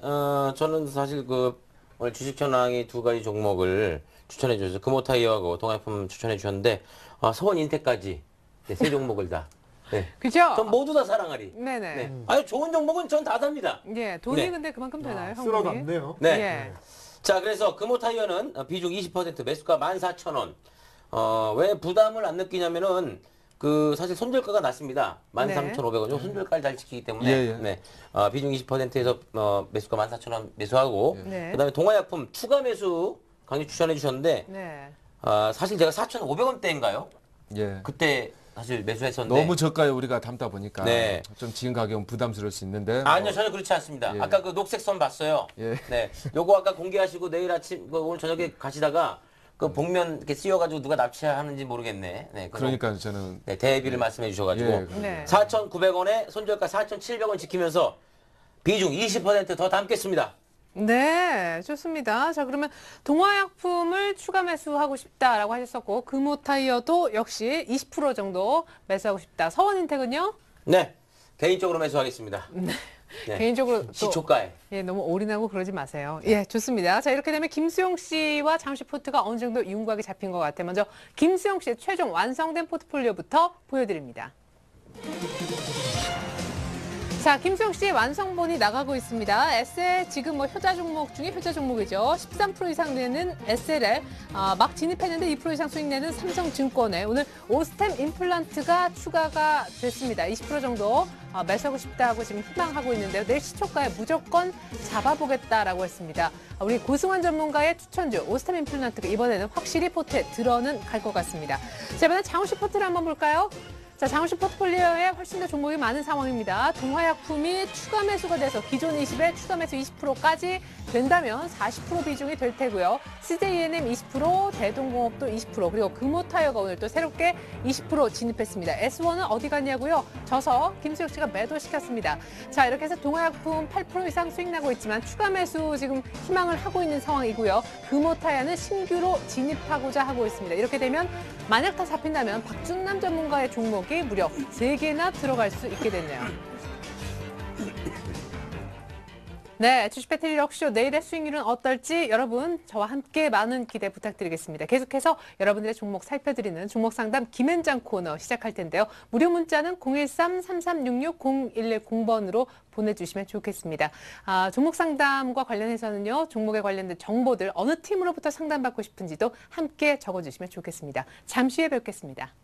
저는 사실 오늘 주식 전황이 두 가지 종목을 추천해 주셔서 금호타이어하고 동아약품 추천해 주셨는데 서원인텍까지 네, 세 종목을 다. 네. 그죠? 전 모두 다 사랑하리. 네네. 네. 아니 좋은 종목은 전 다 삽니다. 예, 돈이 네. 근데 그만큼 되나요, 쓸어도 현금이? 안 돼요. 네. 예. 자, 그래서 금호타이어는 비중 20% 매수가 14,000원. 왜 부담을 안 느끼냐면은 사실 손절가가 낮습니다. 13,500원. 요 손절가를 잘 지키기 때문에 예, 예. 네. 비중 20%에서 매수가 14,000원 매수하고 네. 그다음에 동아약품 추가 매수 강력 추천해 주셨는데 네. 사실 제가 4,500원대인가요? 예. 그때 사실 매수했었는데 너무 저가에 우리가 담다 보니까 네. 좀 지금 가격은 부담스러울 수 있는데 아니요, 전혀 그렇지 않습니다. 예. 아까 그 녹색 선 봤어요. 예. 네, 요거 아까 공개하시고 내일 아침 오늘 저녁에 가시다가 그 복면 이렇게 씌워가지고 누가 납치하는지 모르겠네. 네, 그러니까 저는 네, 대비를 말씀해 주셔가지고 예, 네. 4,900원에 손절가 4,700원 지키면서 비중 20%더 담겠습니다. 네, 좋습니다. 자, 그러면 동화약품을 추가 매수하고 싶다라고 하셨었고, 금호타이어도 역시 20% 정도 매수하고 싶다. 서원인텍은요? 네, 개인적으로 매수하겠습니다. 네. 개인적으로 또 시초가에. 예, 너무 올인하고 그러지 마세요. 예, 좋습니다. 자, 이렇게 되면 김수용 씨와 장우씨 포트가 어느 정도 윤곽이 잡힌 것 같아요. 먼저 김수용 씨의 최종 완성된 포트폴리오부터 보여드립니다. 자, 김수용 씨의 완성본이 나가고 있습니다. SL 지금 뭐 효자 종목 중에 효자 종목이죠. 13% 이상 내는 SL에 막 진입했는데 2% 이상 수익 내는 삼성증권에 오늘 오스템 임플란트가 추가가 됐습니다. 20% 정도 매수하고 싶다고 지금 희망하고 있는데요. 내일 시초가에 무조건 잡아보겠다라고 했습니다. 우리 고승환 전문가의 추천주 오스템 임플란트가 이번에는 확실히 포트에 들어는 갈 것 같습니다. 자, 이번엔 장우 씨 포트를 한번 볼까요? 자, 장우 씨 포트폴리오에 훨씬 더 종목이 많은 상황입니다. 동화약품이 추가 매수가 돼서 기존 20에 추가 매수 20%까지 된다면 40% 비중이 될 테고요. CJENM 20%, 대동공업도 20%, 그리고 금호타이어가 오늘 또 새롭게 20% 진입했습니다. S1은 어디 갔냐고요? 져서 김수혁 씨가 매도시켰습니다. 자, 이렇게 해서 동화약품 8% 이상 수익 나고 있지만 추가 매수 지금 희망을 하고 있는 상황이고요. 금호타이어는 신규로 진입하고자 하고 있습니다. 이렇게 되면 만약 다 잡힌다면 박준남 전문가의 종목이 무려 3개나 들어갈 수 있게 됐네요. 네, 주식 배틀 이력쇼 내일의 수익률은 어떨지 여러분 저와 함께 많은 기대 부탁드리겠습니다. 계속해서 여러분들의 종목 살펴드리는 종목 상담 김현장 코너 시작할 텐데요. 무료 문자는 013-3366-0110번으로 보내주시면 좋겠습니다. 종목 상담과 관련해서는요, 종목에 관련된 정보들 어느 팀으로부터 상담받고 싶은지도 함께 적어주시면 좋겠습니다. 잠시 후에 뵙겠습니다.